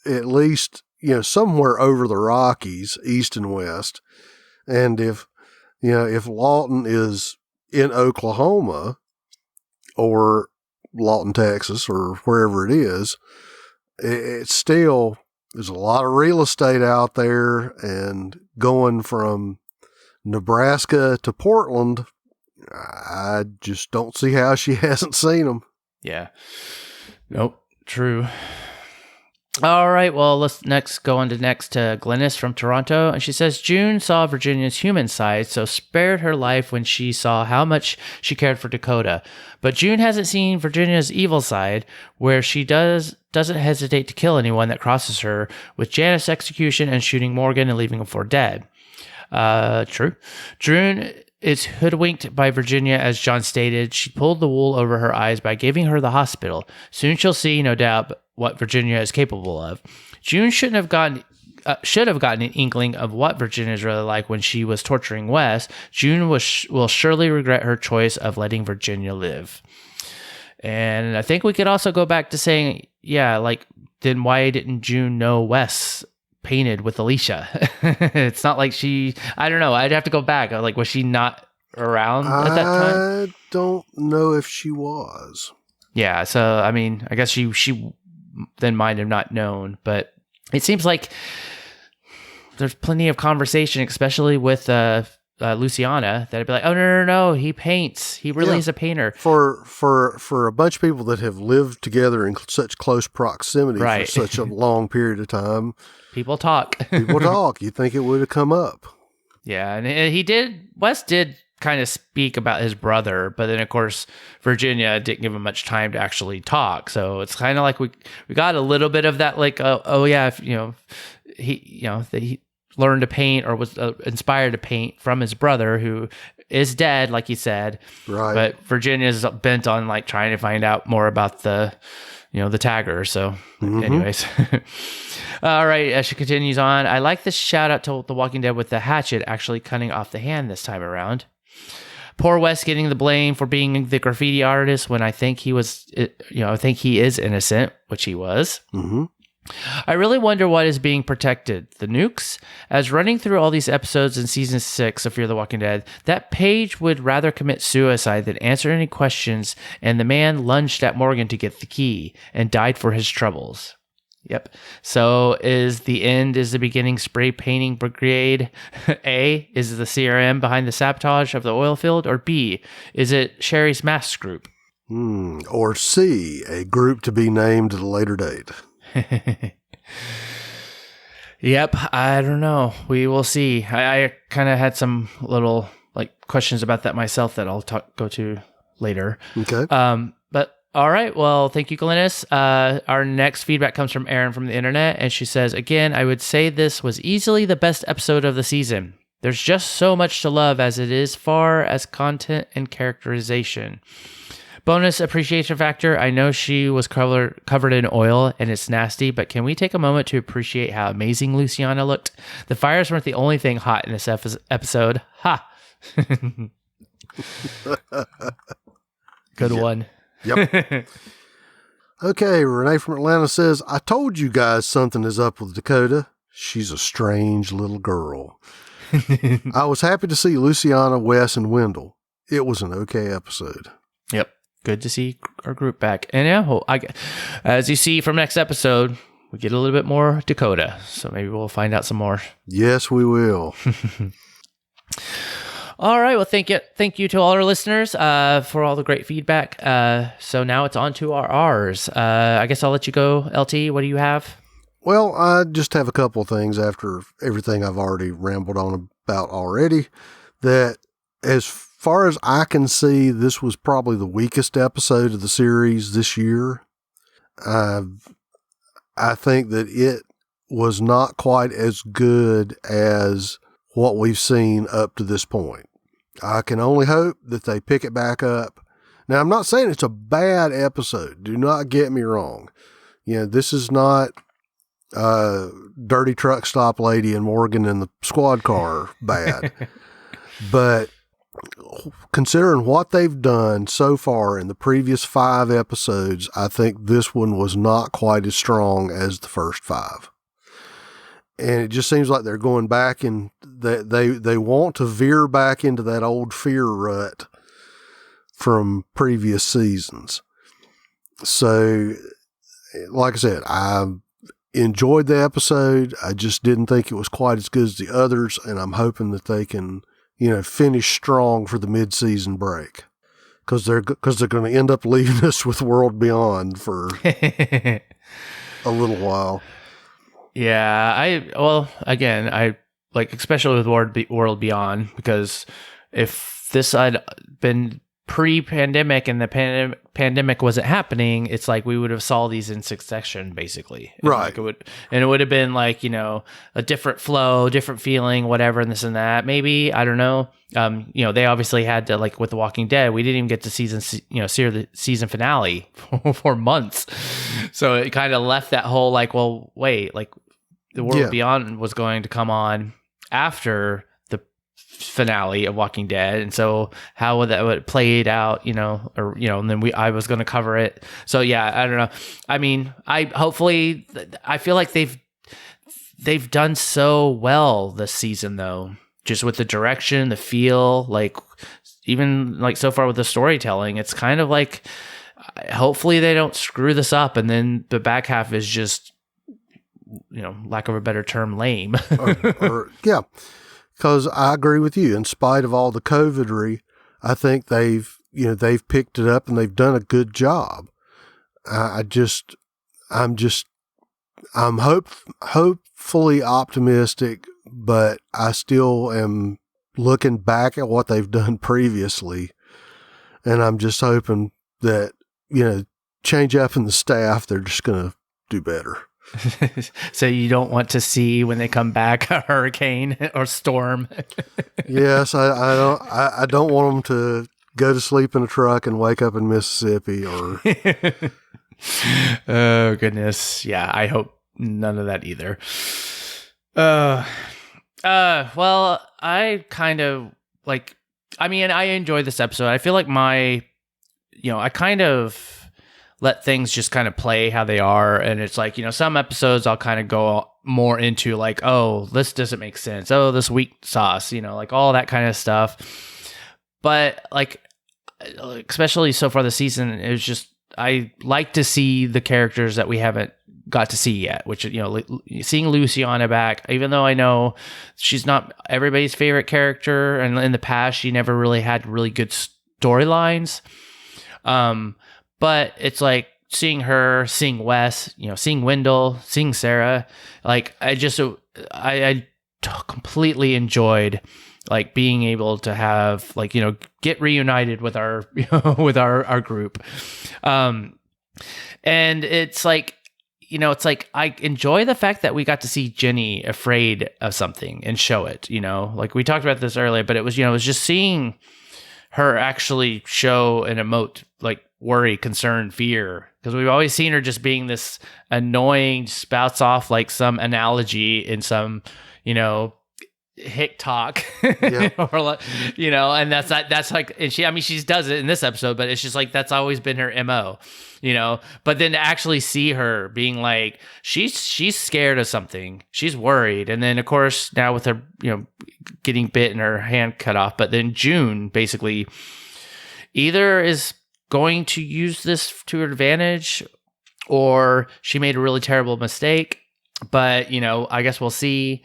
at least, somewhere over the Rockies, east and west. And if Lawton is in Oklahoma or Lawton, Texas, or wherever it is, it's still, there's a lot of real estate out there, and going from Nebraska to Portland, I just don't see how she hasn't seen them. Yeah. Nope. True. All right. Well, let's go on to Glynis from Toronto. And she says, June saw Virginia's human side, so spared her life when she saw how much she cared for Dakota. But June hasn't seen Virginia's evil side, where she doesn't hesitate to kill anyone that crosses her, with Janice execution and shooting Morgan and leaving him for dead. True. June is hoodwinked by Virginia, as John stated. She pulled the wool over her eyes by giving her the hospital. Soon she'll see, no doubt, what Virginia is capable of. June shouldn't have gotten should have gotten an inkling of what Virginia's really like when she was torturing Wes, June will surely regret her choice of letting Virginia live. And I think we could also go back to saying, yeah, like, then why didn't June know Wes painted with Alicia? It's not like I don't know. I'd have to go back. Like, was she not around at that time? I don't know if she was. Yeah. So, I mean, I guess she then might have not known, but it seems like there's plenty of conversation, especially with Luciana, that'd be like, oh no, he paints. He really is a painter. For a bunch of people that have lived together in such close proximity Right. for such a long period of time, People talk. you think it would have come up. Yeah, and Wes did kind of speak about his brother, but then of course Virginia didn't give him much time to actually talk. So it's kind of like we got a little bit of that, like, if, he learned to paint or was inspired to paint from his brother who is dead, like he said. Right. But Virginia's bent on like trying to find out more about the tagger. So anyways. All right. As she continues on, I like this shout out to The Walking Dead with the hatchet actually cutting off the hand this time around. Poor Wes getting the blame for being the graffiti artist when I think he is innocent, which he was. Mm-hmm. I really wonder what is being protected. The nukes? As running through all these episodes in season 6 of Fear the Walking Dead, that Paige would rather commit suicide than answer any questions, and the man lunged at Morgan to get the key and died for his troubles. Yep. So is the end is the beginning spray painting brigade? A, is the CRM behind the sabotage of the oil field? Or B, is it Sherry's mask group? Or C, a group to be named at a later date. Yep, I don't know. We will see. I kind of had some little questions about that myself that I'll go to later. Okay. But all right. Well, thank you, Glennis. Our next feedback comes from Erin from the internet, and she says, again, I would say this was easily the best episode of the season. There's just so much to love as it is far as content and characterization. Bonus appreciation factor. I know she was covered in oil and it's nasty, but can we take a moment to appreciate how amazing Luciana looked? The fires weren't the only thing hot in this episode. Ha! Good one. Yep. Okay, Renee from Atlanta says, I told you guys something is up with Dakota. She's a strange little girl. I was happy to see Luciana, Wes, and Wendell. It was an okay episode. Yep. Good to see our group back. And yeah, as you see from next episode, we get a little bit more Dakota. So maybe we'll find out some more. Yes, we will. All right. Well, thank you to all our listeners for all the great feedback. So now it's on to our R's. I guess I'll let you go, LT. What do you have? Well, I just have a couple of things after everything I've already rambled on about already, that as far as I can see, this was probably the weakest episode of the series this year. I think that it was not quite as good as what we've seen up to this point. I can only hope that they pick it back up. Now, I'm not saying it's a bad episode. Do not get me wrong. This is not Dirty Truck Stop Lady and Morgan in the squad car bad. But considering what they've done so far in the previous 5 episodes, I think this one was not quite as strong as the first 5. And it just seems like they're going back and they want to veer back into that old fear rut from previous seasons. So, like I said, I enjoyed the episode. I just didn't think it was quite as good as the others, and I'm hoping that they can, finish strong for the mid-season break, because they're going to end up leaving us with World Beyond for a little while. Yeah, I like, especially with World Beyond, because if this had been pre-pandemic and the pandemic wasn't happening, it's like we would have saw these in succession, basically. Right. It would have been like, a different flow, different feeling, whatever, and this and that. Maybe, I don't know. They obviously had to, like with The Walking Dead, we didn't even get to see the season finale for months. So it kind of left that whole like, well, wait, like, the World Yeah. Beyond was going to come on after the finale of Walking Dead, and so how would that would played out, and then I was going to cover it. So yeah, I don't know. I mean, I feel like they've done so well this season, though, just with the direction, the feel, like even like so far with the storytelling, it's kind of like hopefully they don't screw this up, and then the back half is just, lack of a better term, lame. Yeah, because I agree with you. In spite of all the COVIDry, I think they've picked it up and they've done a good job. I'm hopefully optimistic, but I still am looking back at what they've done previously, and I'm just hoping that, change up in the staff, they're just going to do better. So you don't want to see when they come back a hurricane or storm? Yes, I don't want them to go to sleep in a truck and wake up in Mississippi or. Oh goodness, yeah. I hope none of that either. Well, I kind of like. I mean, I enjoy this episode. I feel like I kind of let things just kind of play how they are. And it's like, some episodes I'll kind of go more into like, oh, this doesn't make sense. Oh, this weak sauce, like all that kind of stuff. But like, especially so far this season, it was just, I like to see the characters that we haven't got to see yet, which, seeing Luciana back, even though I know she's not everybody's favorite character. And in the past, she never really had really good storylines. But it's like seeing her, seeing Wes, seeing Wendell, seeing Sarah, like I completely enjoyed like being able to have like, get reunited with our, with our group. And it's like, I enjoy the fact that we got to see Jenny afraid of something and show it, like we talked about this earlier, but it was, it was just seeing her actually show and emote like worry, concern, fear, because we've always seen her just being this annoying, spouts off like some analogy in some, hick talk, Yep. or like, and that's like, and she does it in this episode, but it's just like that's always been her MO, But then to actually see her being like she's scared of something, she's worried, and then of course now with her, getting bit and her hand cut off, but then June basically either is going to use this to her advantage, or she made a really terrible mistake. But I guess we'll see.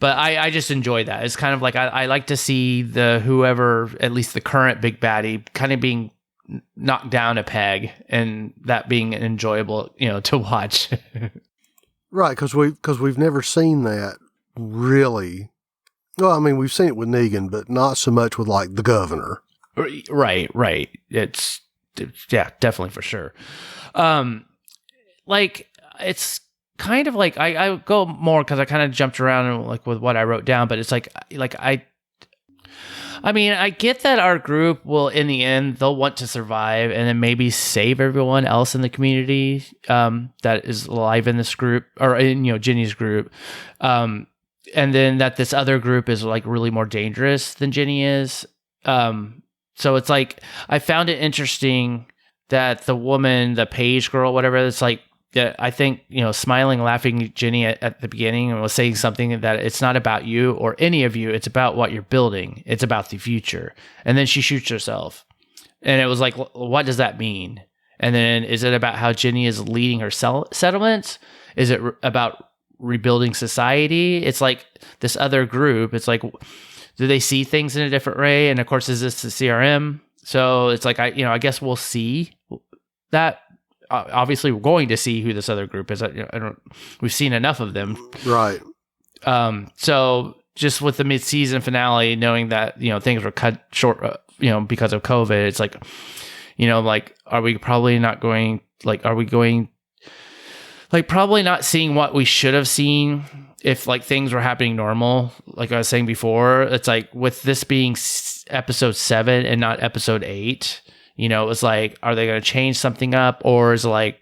But I just enjoy that. It's kind of like I like to see whoever, at least the current big baddie, kind of being knocked down a peg, and that being enjoyable, to watch. Right, because we've never seen that really. Well, I mean, we've seen it with Negan, but not so much with like the governor. Right. It's yeah, definitely for sure. Like it's kind of like I go more because I kind of jumped around and like with what I wrote down, but it's like I mean, I get that our group will, in the end, they'll want to survive and then maybe save everyone else in the community that is alive in this group, or in Jenny's group, and then that this other group is like really more dangerous than Jenny is. So it's like I found it interesting that the woman, the page girl, whatever, it's like, yeah, I think, smiling, laughing at Jenny at the beginning and was saying something that it's not about you or any of you. It's about what you're building. It's about the future. And then she shoots herself. And it was like, what does that mean? And then is it about how Jenny is leading her settlements? Is it about rebuilding society? It's like this other group. It's like, do they see things in a different way? And of course, is this the CRM? So it's like, I guess we'll see that. Obviously, we're going to see who this other group is. We've seen enough of them, Right. So just with the mid-season finale, knowing that things were cut short, because of COVID, it's like, like, are we probably not going? Like, are we going? Like, probably not seeing what we should have seen if like things were happening normal. Like I was saying before, it's like with this being episode 7 and not episode 8. It was like, are they going to change something up, or is it like,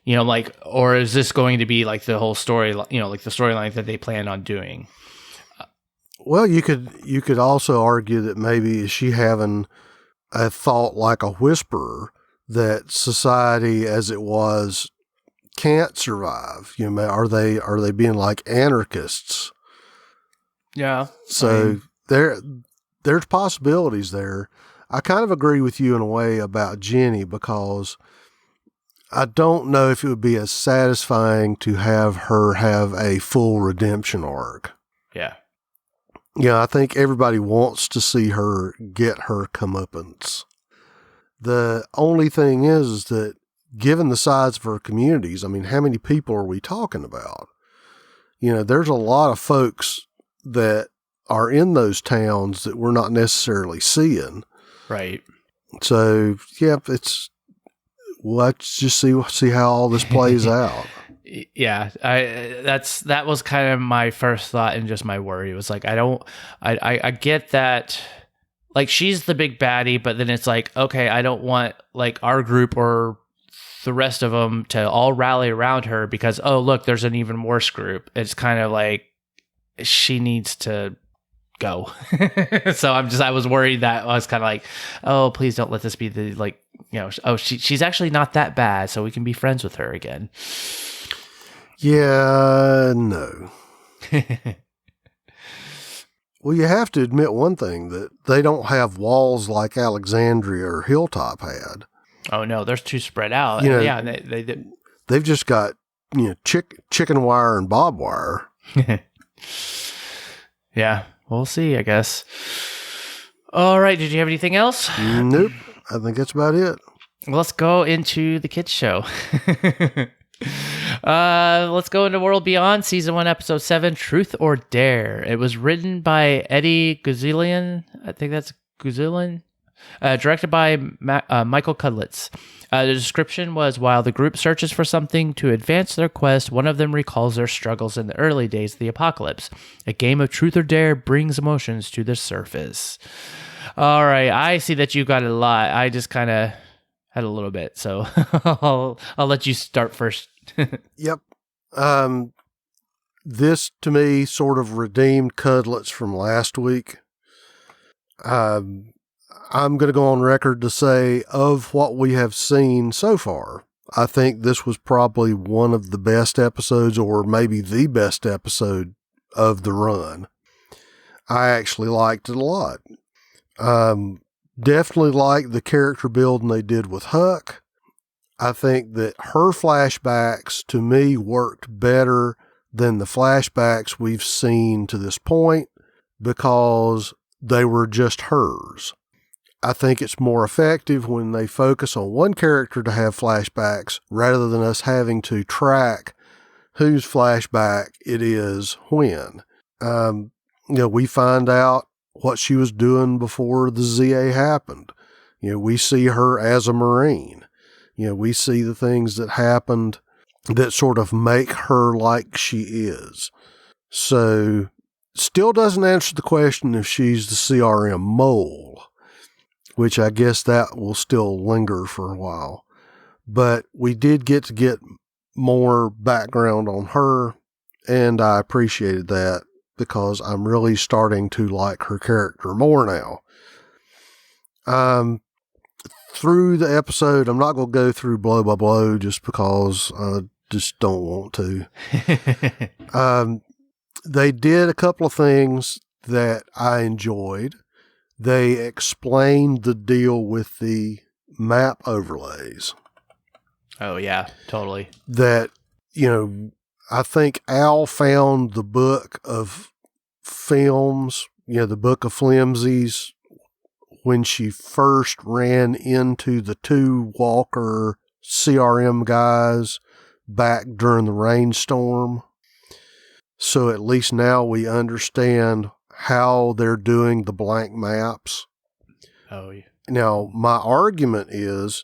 You know, like, or is this going to be like the whole story, you know, like the storyline that they plan on doing? Well, you could also argue that maybe is she having a thought like a whisperer that society as it was can't survive. You know, are they being like anarchists? Yeah. So there's possibilities there. I kind of agree with you in a way about Jenny, because I don't know if it would be as satisfying to have her have a full redemption arc. Yeah. Yeah, I think everybody wants to see her get her comeuppance. The only thing is that given the size of her communities, I mean, how many people are we talking about? You know, there's a lot of folks that are in those towns that we're not necessarily seeing. Right. So, yeah, let's just see how all this plays out. Yeah, that was kind of my first thought and just my worry. It was like, I get that, like, she's the big baddie, but then it's like, okay, I don't want like our group or the rest of them to all rally around her because, oh, look, there's an even worse group. It's kind of like she needs to go. So I was worried that I was kind of like, oh, please don't let this be the, like, you know, oh, she's actually not that bad, so we can be friends with her again. Yeah, no. Well, you have to admit one thing, that they don't have walls like Alexandria or Hilltop had. Oh no, they're too spread out. You know, yeah, they've just got, you know, chicken wire and barbed wire. Yeah, we'll see, I guess. All right, did you have anything else? Nope, I think that's about it. Let's go into the kids show. Let's go into World Beyond, Season 1, Episode 7, Truth or Dare. It was written by Eddie Guzelian. I think that's Guzelian. Directed by Michael Cudlitz. The description was, while the group searches for something to advance their quest, one of them recalls their struggles in the early days of the apocalypse. A game of truth or dare brings emotions to the surface. All right, I see that you got a lot. I just kind of had a little bit, so I'll let you start first. Yep. This, to me, sort of redeemed Cudlitz from last week. I'm going to go on record to say, of what we have seen so far, I think this was probably one of the best episodes, or maybe the best episode of the run. I actually liked it a lot. Definitely liked the character building they did with Huck. I think that her flashbacks, to me, worked better than the flashbacks we've seen to this point, because they were just hers. I think it's more effective when they focus on one character to have flashbacks rather than us having to track whose flashback it is when. You know, we find out what she was doing before the ZA happened. You know, we see her as a Marine. You know, we see the things that happened that sort of make her like she is. So, still doesn't answer the question if she's the CRM mole, which I guess that will still linger for a while. But we did get more background on her, and I appreciated that because I'm really starting to like her character more now. Through the episode, I'm not going to go through blow by blow just because I just don't want to. They did a couple of things that I enjoyed. They explained the deal with the map overlays. Oh, yeah, totally. That, you know, I think Al found the book of films, you know, the book of flimsies, when she first ran into the two Walker CRM guys back during the rainstorm. So at least now we understand how they're doing the blank maps. Oh, yeah. Now, my argument is,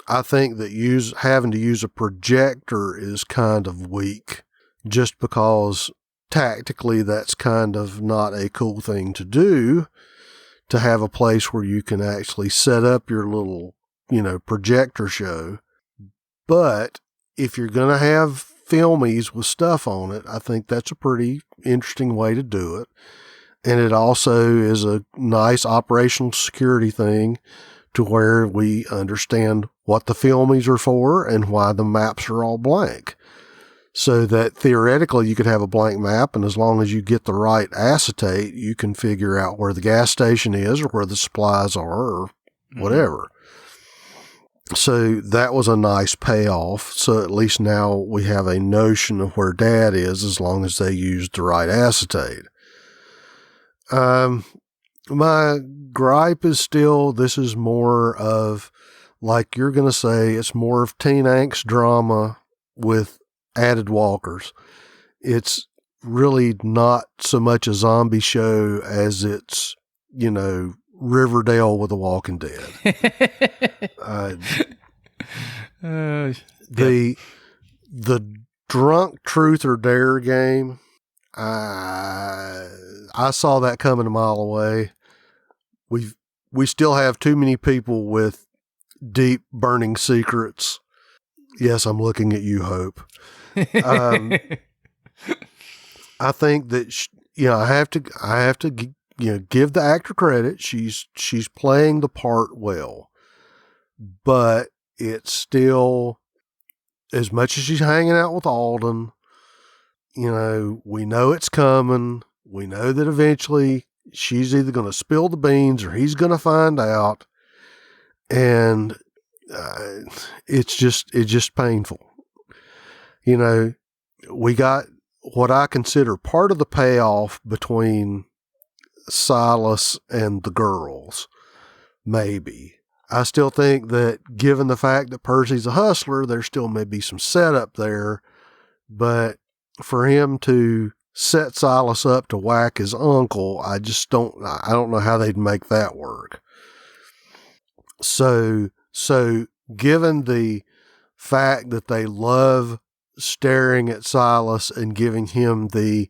I think that having to use a projector is kind of weak, just because tactically that's kind of not a cool thing to do, to have a place where you can actually set up your little, you know, projector show. But if you're going to have filmies with stuff on it, I think that's a pretty interesting way to do it. And it also is a nice operational security thing to where we understand what the filmies are for and why the maps are all blank. So that theoretically you could have a blank map, and as long as you get the right acetate, you can figure out where the gas station is or where the supplies are or whatever. So that was a nice payoff. So at least now we have a notion of where Dad is as long as they used the right acetate. My gripe is still, this is more of, like you're going to say, it's more of teen angst drama with added walkers. It's really not so much a zombie show as it's, Riverdale with The Walking Dead. The drunk truth or dare game, I saw that coming a mile away. We still have too many people with deep burning secrets. Yes, I'm looking at you, Hope. I think that I have to give the actor credit. She's playing the part well, but it's still, as much as she's hanging out with Alden, we know it's coming. We know that eventually she's either going to spill the beans or he's going to find out, and it's just painful. We got what I consider part of the payoff between Silas and the girls, maybe. I still think that given the fact that Percy's a hustler, there still may be some setup there, but for him to set Silas up to whack his uncle, I don't know how they'd make that work. So given the fact that they love staring at Silas and giving him the,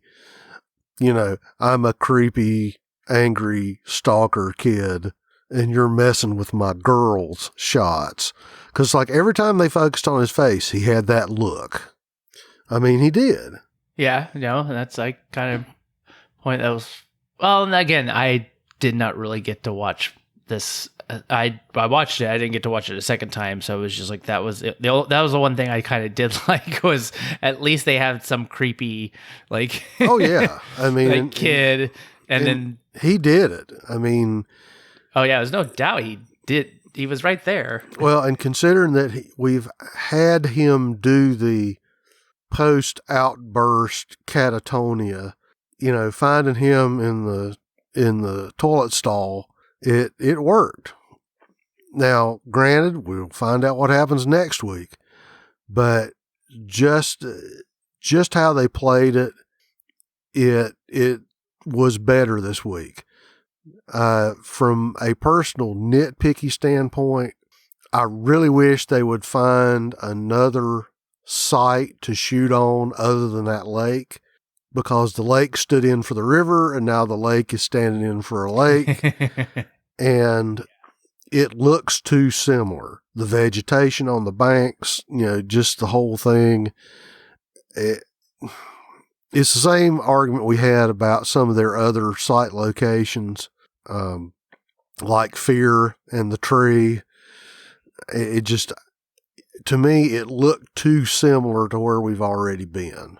I'm a creepy, angry stalker kid and you're messing with my girls shots. Cause like every time they focused on his face, he had that look. I mean, he did. Yeah, that's like kind of point that was, well, and again, I did not really get to watch this. I watched it. I didn't get to watch it a second time, so it was just like that was it. That was the one thing I kind of did like, was at least they had some creepy, like, oh yeah, I mean, like kid, and then he did it. I mean, oh yeah, there's no doubt he did. He was right there. Well, and considering that we've had him do the post outburst catatonia, finding him in the toilet stall, it worked. Now, granted, we'll find out what happens next week, but just how they played it was better this week. From a personal nitpicky standpoint, I really wish they would find another site to shoot on other than that lake, because the lake stood in for the river and now the lake is standing in for a lake. And it looks too similar. The vegetation on the banks, just the whole thing. It's the same argument we had about some of their other site locations, like Fear and the Tree. It just, to me, it looked too similar to where we've already been.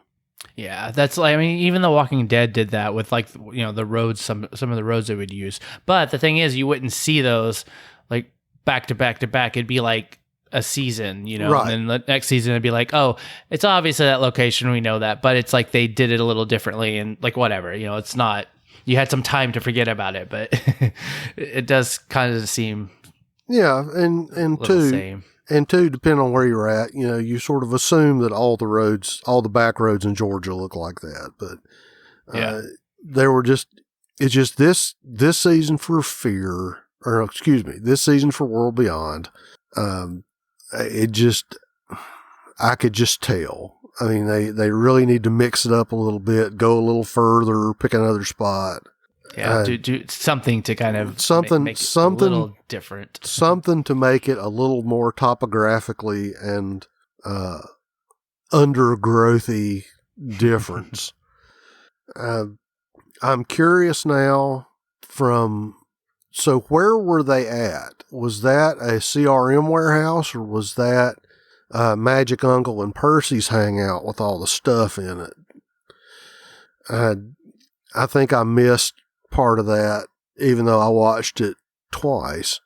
Yeah, that's like, I mean, even The Walking Dead did that with like, the roads, some of the roads they would use. But the thing is, you wouldn't see those like back to back to back. It'd be like a season, Right. And then the next season it'd be like, oh, it's obviously that location, we know that, but it's like they did it a little differently and like whatever, it's not, you had some time to forget about it, but it does kind of seem and two, same. And two, depending on where you're at, you sort of assume that all the back roads in Georgia look like that. But it's just this season for Fear, or excuse me, this season for World Beyond. I could just tell. I mean, they really need to mix it up a little bit, go a little further, pick another spot. Yeah, do something to kind of make it a little different. Something to make it a little more topographically and undergrowthy difference. I'm curious now so where were they at? Was that a CRM warehouse, or was that Magic Uncle and Percy's hangout with all the stuff in it? I think I missed part of that, even though I watched it twice.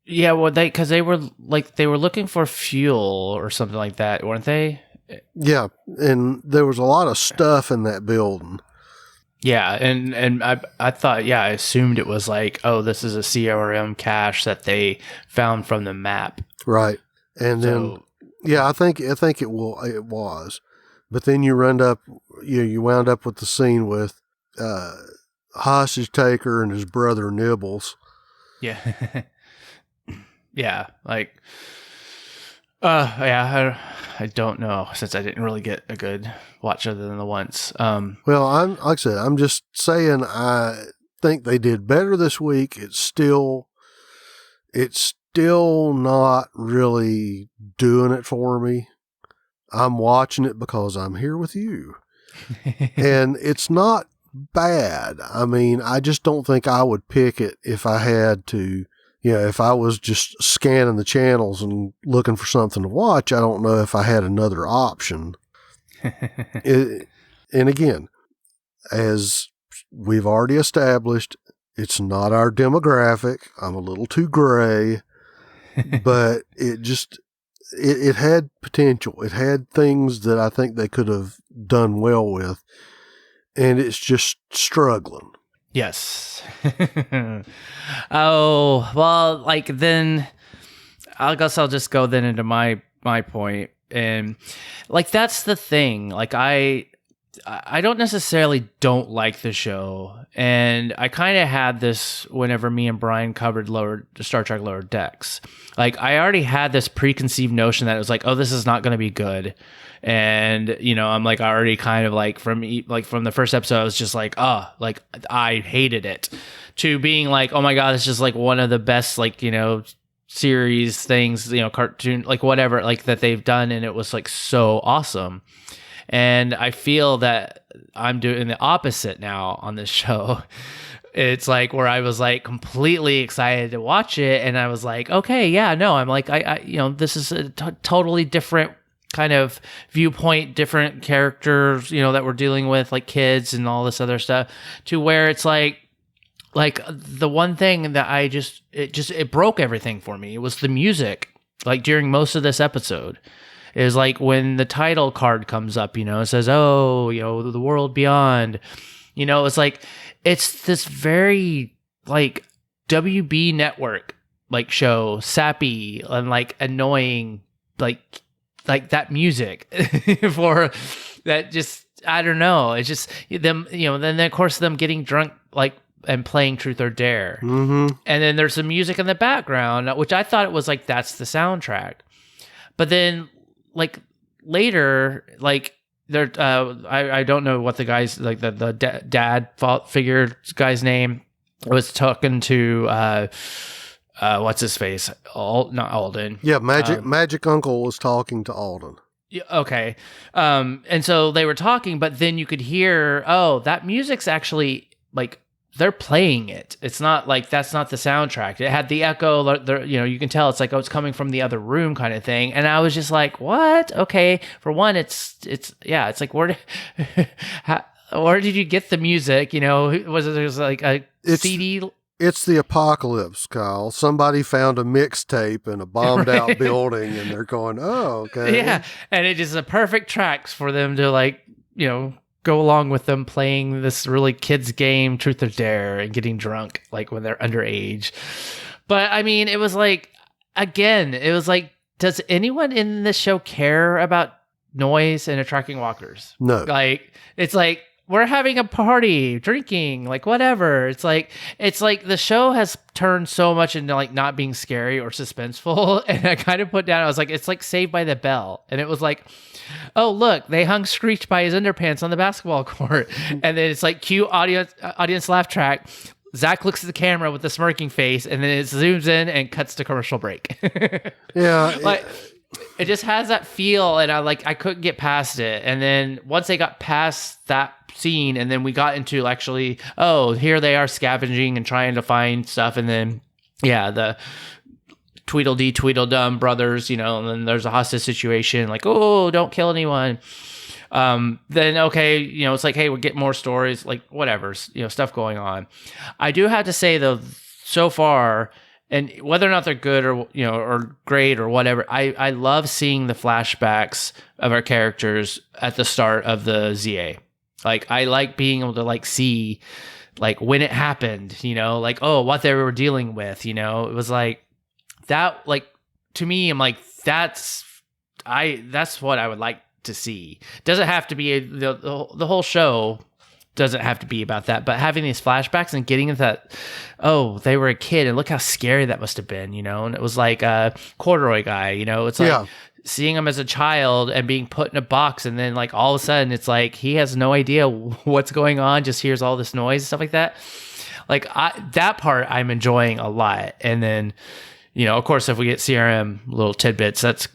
Yeah, well, because they were looking for fuel or something like that, weren't they? Yeah, and there was a lot of stuff in that building. Yeah, and I thought, I assumed it was like, oh, this is a CRM cache that they found from the map, right? And then, I think it was, but then you wound up with the scene with hostage taker and his brother Nibbles. Yeah. Yeah, like, I don't know, since I didn't really get a good watch other than the once. Well, I'm just saying, I think they did better this week. It's still not really doing it for me. I'm watching it because I'm here with you, and it's not bad. I mean, I just don't think I would pick it if I had to. If I was just scanning the channels and looking for something to watch, I don't know if I had another option. And again, as we've already established, it's not our demographic. I'm a little too gray, but it had potential. It had things that I think they could have done well with, and it's just struggling. Yes. Oh, well, like, then I guess I'll just go then into my point. And like, that's the thing. Like, I don't necessarily don't like the show. And I kind of had this whenever me and Brian covered Star Trek Lower Decks. Like, I already had this preconceived notion that it was like, oh, this is not going to be good. And, I'm like, already kind of like from the first episode, I was just like, oh, like, I hated it, to being like, oh my God, it's just like one of the best, like, series things, cartoon, like whatever, like that they've done. And it was like so awesome. And I feel that I'm doing the opposite now on this show. It's like where I was like completely excited to watch it. And I was like, okay, yeah, no, I'm like, I this is a totally different kind of viewpoint, different characters, that we're dealing with, like kids and all this other stuff, to where it's like the one thing that it broke everything for me. It was the music. Like during most of this episode, is like when the title card comes up, it says, oh, the world beyond, it's like, it's this very like WB network, like show, sappy and like annoying, like that music for that. Just, I don't know. It's just them, then of course them getting drunk, like, and playing Truth or Dare. Mm-hmm. And then there's some music in the background, which I thought it was like, that's the soundtrack. But then like later, like there, I don't know what the guy's, like the dad figure guy's name. I was talking to, what's his face? Not Alden. Yeah, Magic Uncle was talking to Alden. Yeah, okay. And so they were talking, but then you could hear, oh, that music's actually like, they're playing it. It's not like, that's not the soundtrack. It had the echo, you can tell it's like, oh, it's coming from the other room kind of thing. And I was just like, what? Okay. For one, it's like, where did you get the music? Was it like a CD? It's the apocalypse, Kyle. Somebody found a mixtape in a bombed out building, and they're going, oh, okay. Yeah. And it is a perfect tracks for them to like, go along with them playing this really kids game, Truth or Dare, and getting drunk, like when they're underage. But I mean, it was like, again, it was like, does anyone in this show care about noise and attracting walkers? No. Like, it's like, we're having a party, drinking, like whatever. It's like the show has turned so much into like not being scary or suspenseful. And I kind of put down, I was like, it's like Saved by the Bell. And it was like, oh, look, they hung Screech by his underpants on the basketball court. And then it's like cue audience laugh track. Zach looks at the camera with a smirking face, and then it zooms in and cuts to commercial break. Yeah. Like, It just has that feel, and I couldn't get past it. And then once they got past that scene, and then we got into actually, oh, here they are scavenging and trying to find stuff, and then the Tweedledee Tweedledum brothers, and then there's a hostage situation, like, oh, don't kill anyone. Then okay, it's like, hey, we'll get more stories, like whatever, stuff going on. I do have to say though, so far, and whether or not they're good or or great or whatever, I love seeing the flashbacks of our characters at the start of the ZA. Like I like being able to like see like when it happened, like, oh, what they were dealing with, it was like that, like to me, I'm like, that's what I would like to see. Doesn't have to be the whole show doesn't have to be about that, but having these flashbacks and getting into that, oh, they were a kid and look how scary that must have been, and it was like a corduroy guy, it's like seeing him as a child and being put in a box, and then like all of a sudden it's like he has no idea what's going on, just hears all this noise and stuff like that. Like that part I'm enjoying a lot. And then of course if we get CRM little tidbits, that's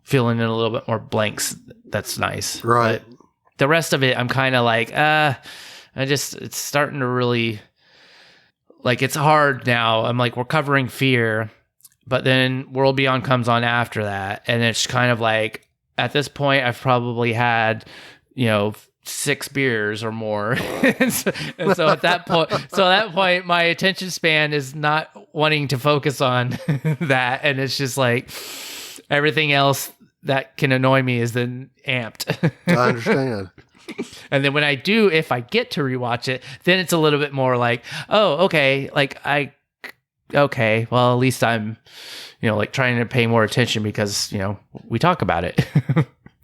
filling in a little bit more blanks, that's nice, right? But the rest of it, I'm kind of like, it's starting to really, like, it's hard now. I'm like, we're covering fear, but then World Beyond comes on after that. And it's kind of like, at this point, I've probably had, 6 beers or more. and so at that point, my attention span is not wanting to focus on that. And it's just like everything else that can annoy me is then amped. I understand. And then when if I get to rewatch it, then it's a little bit more like, oh, okay, like okay, well, at least I'm, like trying to pay more attention because, we talk about it.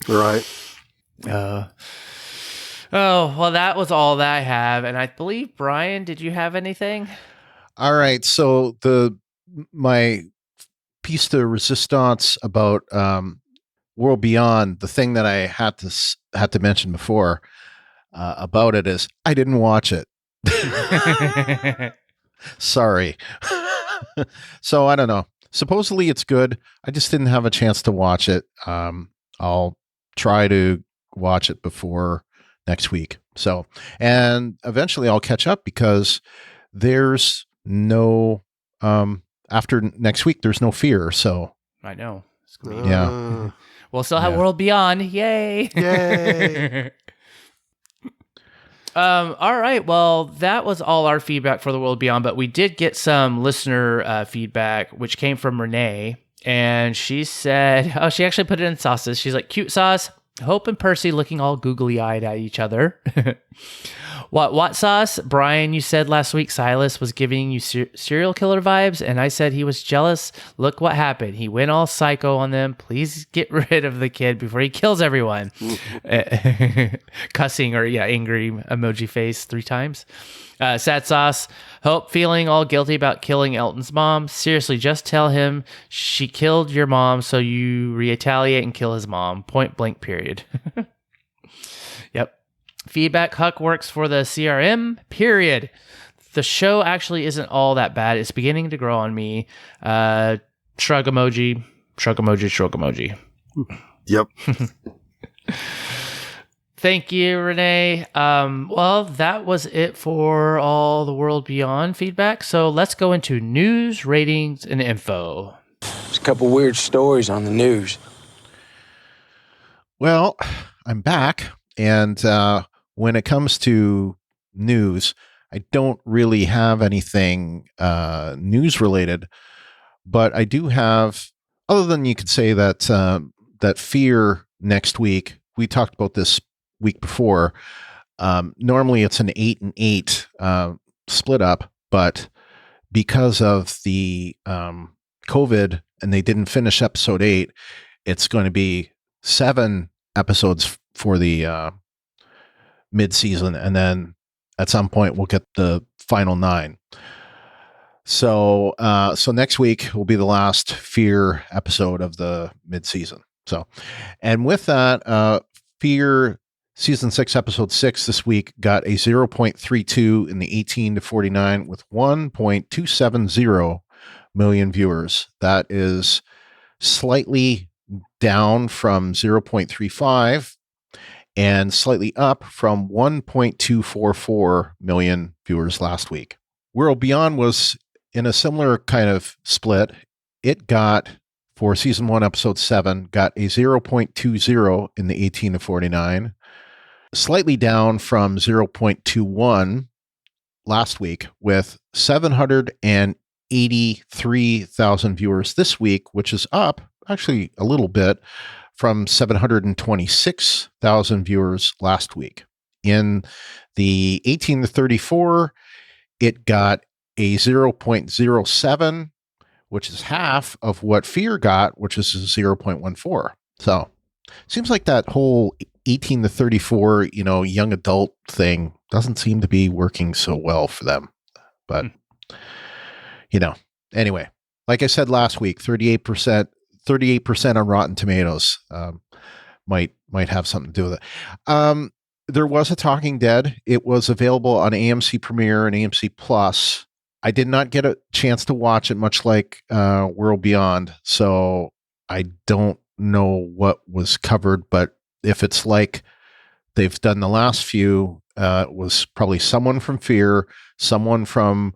Right. Oh, well, that was all that I have. And I believe, Brian, did you have anything? All right. So my piece de resistance about World Beyond, the thing that I had to mention before about it is I didn't watch it. Sorry. So I don't know. Supposedly it's good. I just didn't have a chance to watch it. I'll try to watch it before next week. So, and eventually I'll catch up because there's no after next week there's no fear. So I know. It's gonna be, We'll still have World Beyond. Yay. Yay. All right. Well, that was all our feedback for the World Beyond, but we did get some listener feedback, which came from Renee. And she said, she actually put it in sauces. She's like, cute sauce. Hope and Percy looking all googly-eyed at each other. What sauce? Brian, you said last week Silas was giving you serial killer vibes, and I said he was jealous. Look what happened. He went all psycho on them. Please get rid of the kid before he kills everyone. Cussing or, angry emoji face 3 times. Sad sauce. Hope feeling all guilty about killing Elton's mom. Seriously, just tell him she killed your mom so you retaliate and kill his mom. Point blank period. Yep. Feedback. Huck works for the CRM, period. The show actually isn't all that bad. It's beginning to grow on me. Shrug emoji, shrug emoji, shrug emoji. Yep. Thank you, Renee. Well, that was it for all the World Beyond feedback. So let's go into news, ratings, and info. There's a couple weird stories on the news. Well, I'm back. And when it comes to news, I don't really have anything news related, but I do have, other than you could say that that Fear next week, we talked about this week before. Normally it's an 8 and 8 split up, but because of the COVID and they didn't finish episode 8, it's going to be 7 episodes for the mid-season, and then at some point we'll get the final 9. So next week will be the last Fear episode of the mid-season. So, and with that, Fear Season 6, Episode 6 this week got a 0.32 in the 18 to 49 with 1.270 million viewers. That is slightly down from 0.35 and slightly up from 1.244 million viewers last week. World Beyond was in a similar kind of split. It got, for season 1, episode 7, got a 0.20 in the 18 to 49, slightly down from 0.21 last week, with 783,000 viewers this week, which is up actually a little bit from 726,000 viewers last week. In the 18 to 34, it got a 0.07, which is half of what Fear got, which is a 0.14. So seems like that whole 18 to 34, young adult thing doesn't seem to be working so well for them. But, anyway, like I said last week, 38% on Rotten Tomatoes might have something to do with it. There was a Talking Dead. It was available on AMC Premiere and AMC Plus. I did not get a chance to watch it, much like World Beyond, so I don't know what was covered, but if it's like they've done the last few, it was probably someone from Fear, someone from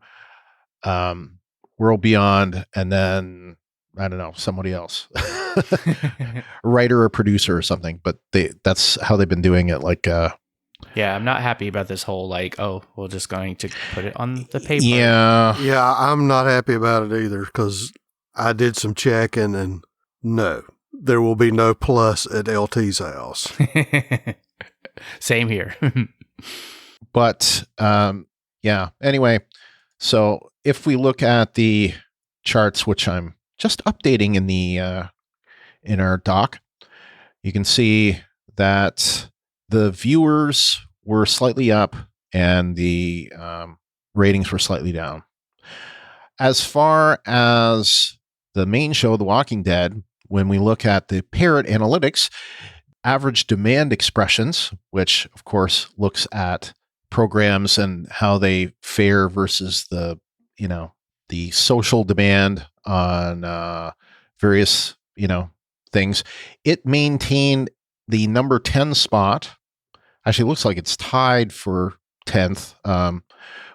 World Beyond, and then, I don't know, somebody else. A writer or producer or something, but that's how they've been doing it. Yeah, I'm not happy about this whole we're just going to put it on the paper. Yeah, I'm not happy about it either, because I did some checking, and no, there will be no plus at LT's house. Same here. But anyway, so if we look at the charts, which I'm just updating in our doc, you can see that the viewers were slightly up and the ratings were slightly down. As far as the main show, The Walking Dead, when we look at the Parrot Analytics, average demand expressions, which of course looks at programs and how they fare versus the social demand on various, things, it maintained the number 10 spot. Actually, it looks like it's tied for 10th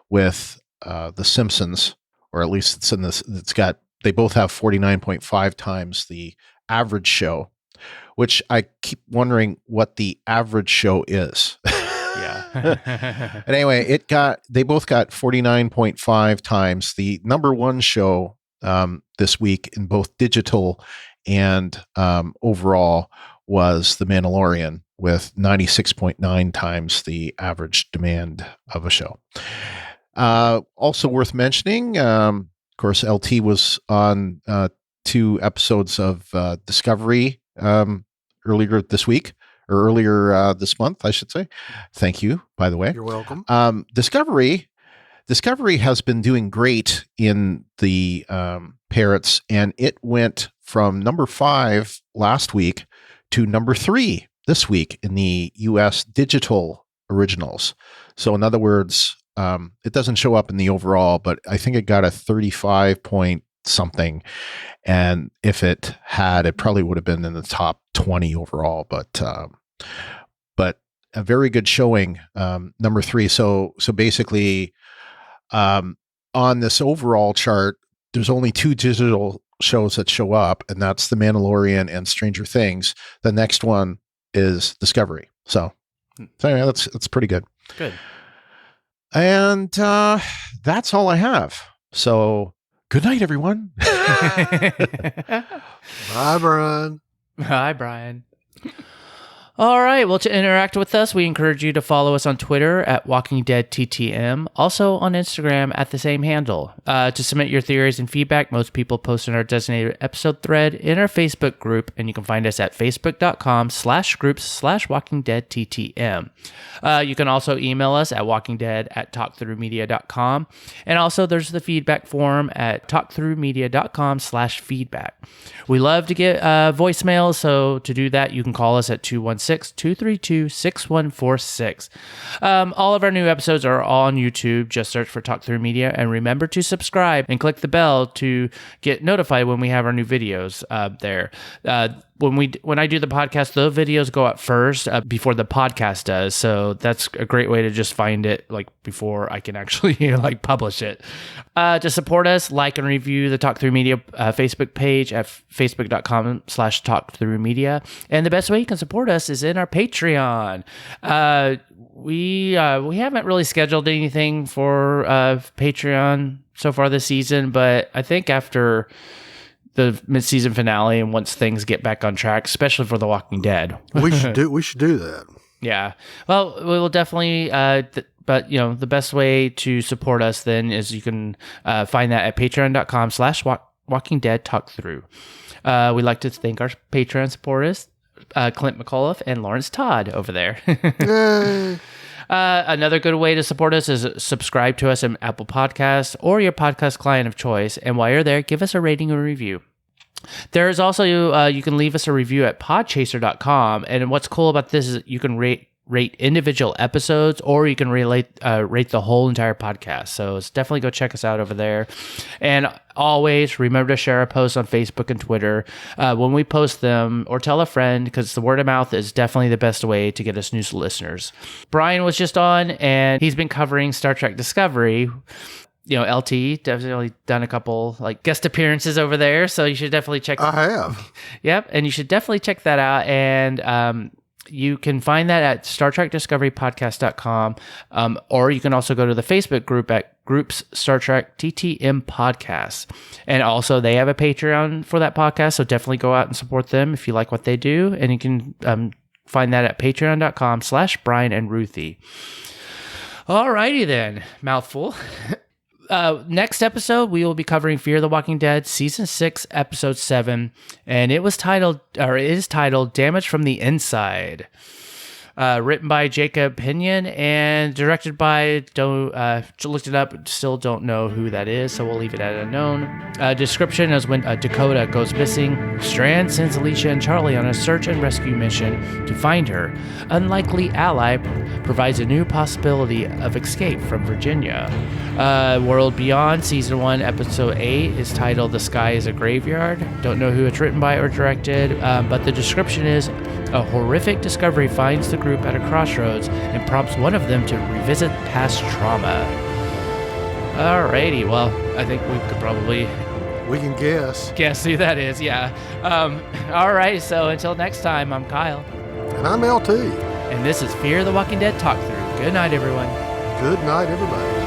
with The Simpsons, or at least it's in this. They both have 49.5 times the average show, which I keep wondering what the average show is. Yeah. But anyway, they both got 49.5 times. The number one show this week in both digital and overall was The Mandalorian, with 96.9 times the average demand of a show. Also worth mentioning, of course, LT was on 2 episodes of Discovery earlier this week, or earlier this month, I should say. Thank you, by the way. You're welcome. Discovery has been doing great in the Parrots, and it went from number 5 last week to number 3 this week in the U.S. digital originals. So in other words, it doesn't show up in the overall, but I think it got a 35 point something. And if it had, it probably would have been in the top 20 overall, but a very good showing, number 3. So basically, on this overall chart, there's only 2 digital shows that show up, and that's The Mandalorian and Stranger Things. The next one is Discovery. So anyway, that's pretty good. Good. And that's all I have. So good night, everyone. Bye, Brian. Hi, Brian. All right. Well, to interact with us, we encourage you to follow us on Twitter at WalkingDeadTTM, also on Instagram at the same handle. To submit your theories and feedback, most people post in our designated episode thread in our Facebook group, and you can find us at facebook.com/groups/WalkingDeadTTM. You can also email us at walkingdead@talkthroughmedia.com. And also there's the feedback form at talkthroughmedia.com/feedback. We love to get voicemails, so to do that, you can call us at 216-232-6146. All of our new episodes are on YouTube. Just search for Talk Through Media, and remember to subscribe and click the bell to get notified when we have our new videos there. when I do the podcast, those videos go up first before the podcast does. So that's a great way to just find it like before I can actually like publish it. To support us, like and review the Talk Through Media Facebook page at facebook.com/talkthroughmedia. And the best way you can support us is in our Patreon. We haven't really scheduled anything for Patreon so far this season, but I think after the mid-season finale and once things get back on track, especially for The Walking Dead, we should do that. Yeah. Well, we will definitely. But the best way to support us then is you can find that at patreon.com/Walking Dead Talk Through. We'd like to thank our Patreon supporters, Clint McAuliffe and Lawrence Todd over there. Yay. Another good way to support us is subscribe to us in Apple Podcasts or your podcast client of choice. And while you're there, give us a rating or review. There's also, you can leave us a review at podchaser.com. And what's cool about this is you can rate individual episodes, or you can rate the whole entire podcast. So it's definitely go check us out over there. And always remember to share our posts on Facebook and Twitter when we post them, or tell a friend, because the word of mouth is definitely the best way to get us new listeners. Brian was just on, and he's been covering Star Trek Discovery. LT definitely done a couple like guest appearances over there, so you should definitely check. I have. Yep, and you should definitely check that out. And you can find that at StarTrekDiscoveryPodcast.com, or you can also go to the Facebook group at Groups Star Trek TTM Podcast. And also, they have a Patreon for that podcast, so definitely go out and support them if you like what they do. And you can find that at Patreon.com/Brian and Ruthie. Alrighty then, mouthful. Next episode, we will be covering Fear the Walking Dead Season 6, Episode 7, and it is titled Damage from the Inside. Written by Jacob Pinion and directed by, looked it up, still don't know who that is, so we'll leave it at unknown. Description is when Dakota goes missing, Strand sends Alicia and Charlie on a search and rescue mission to find her. Unlikely ally provides a new possibility of escape from Virginia. World Beyond Season 1, Episode 8 is titled The Sky is a Graveyard. Don't know who it's written by or directed, but the description is a horrific discovery finds the group at a crossroads and prompts one of them to revisit past trauma. Alrighty, well, I think we could probably... We can guess. Guess who that is, yeah. Alright, so until next time, I'm Kyle. And I'm LT. And this is Fear the Walking Dead Talk Through. Good night, everyone. Good night, everybody.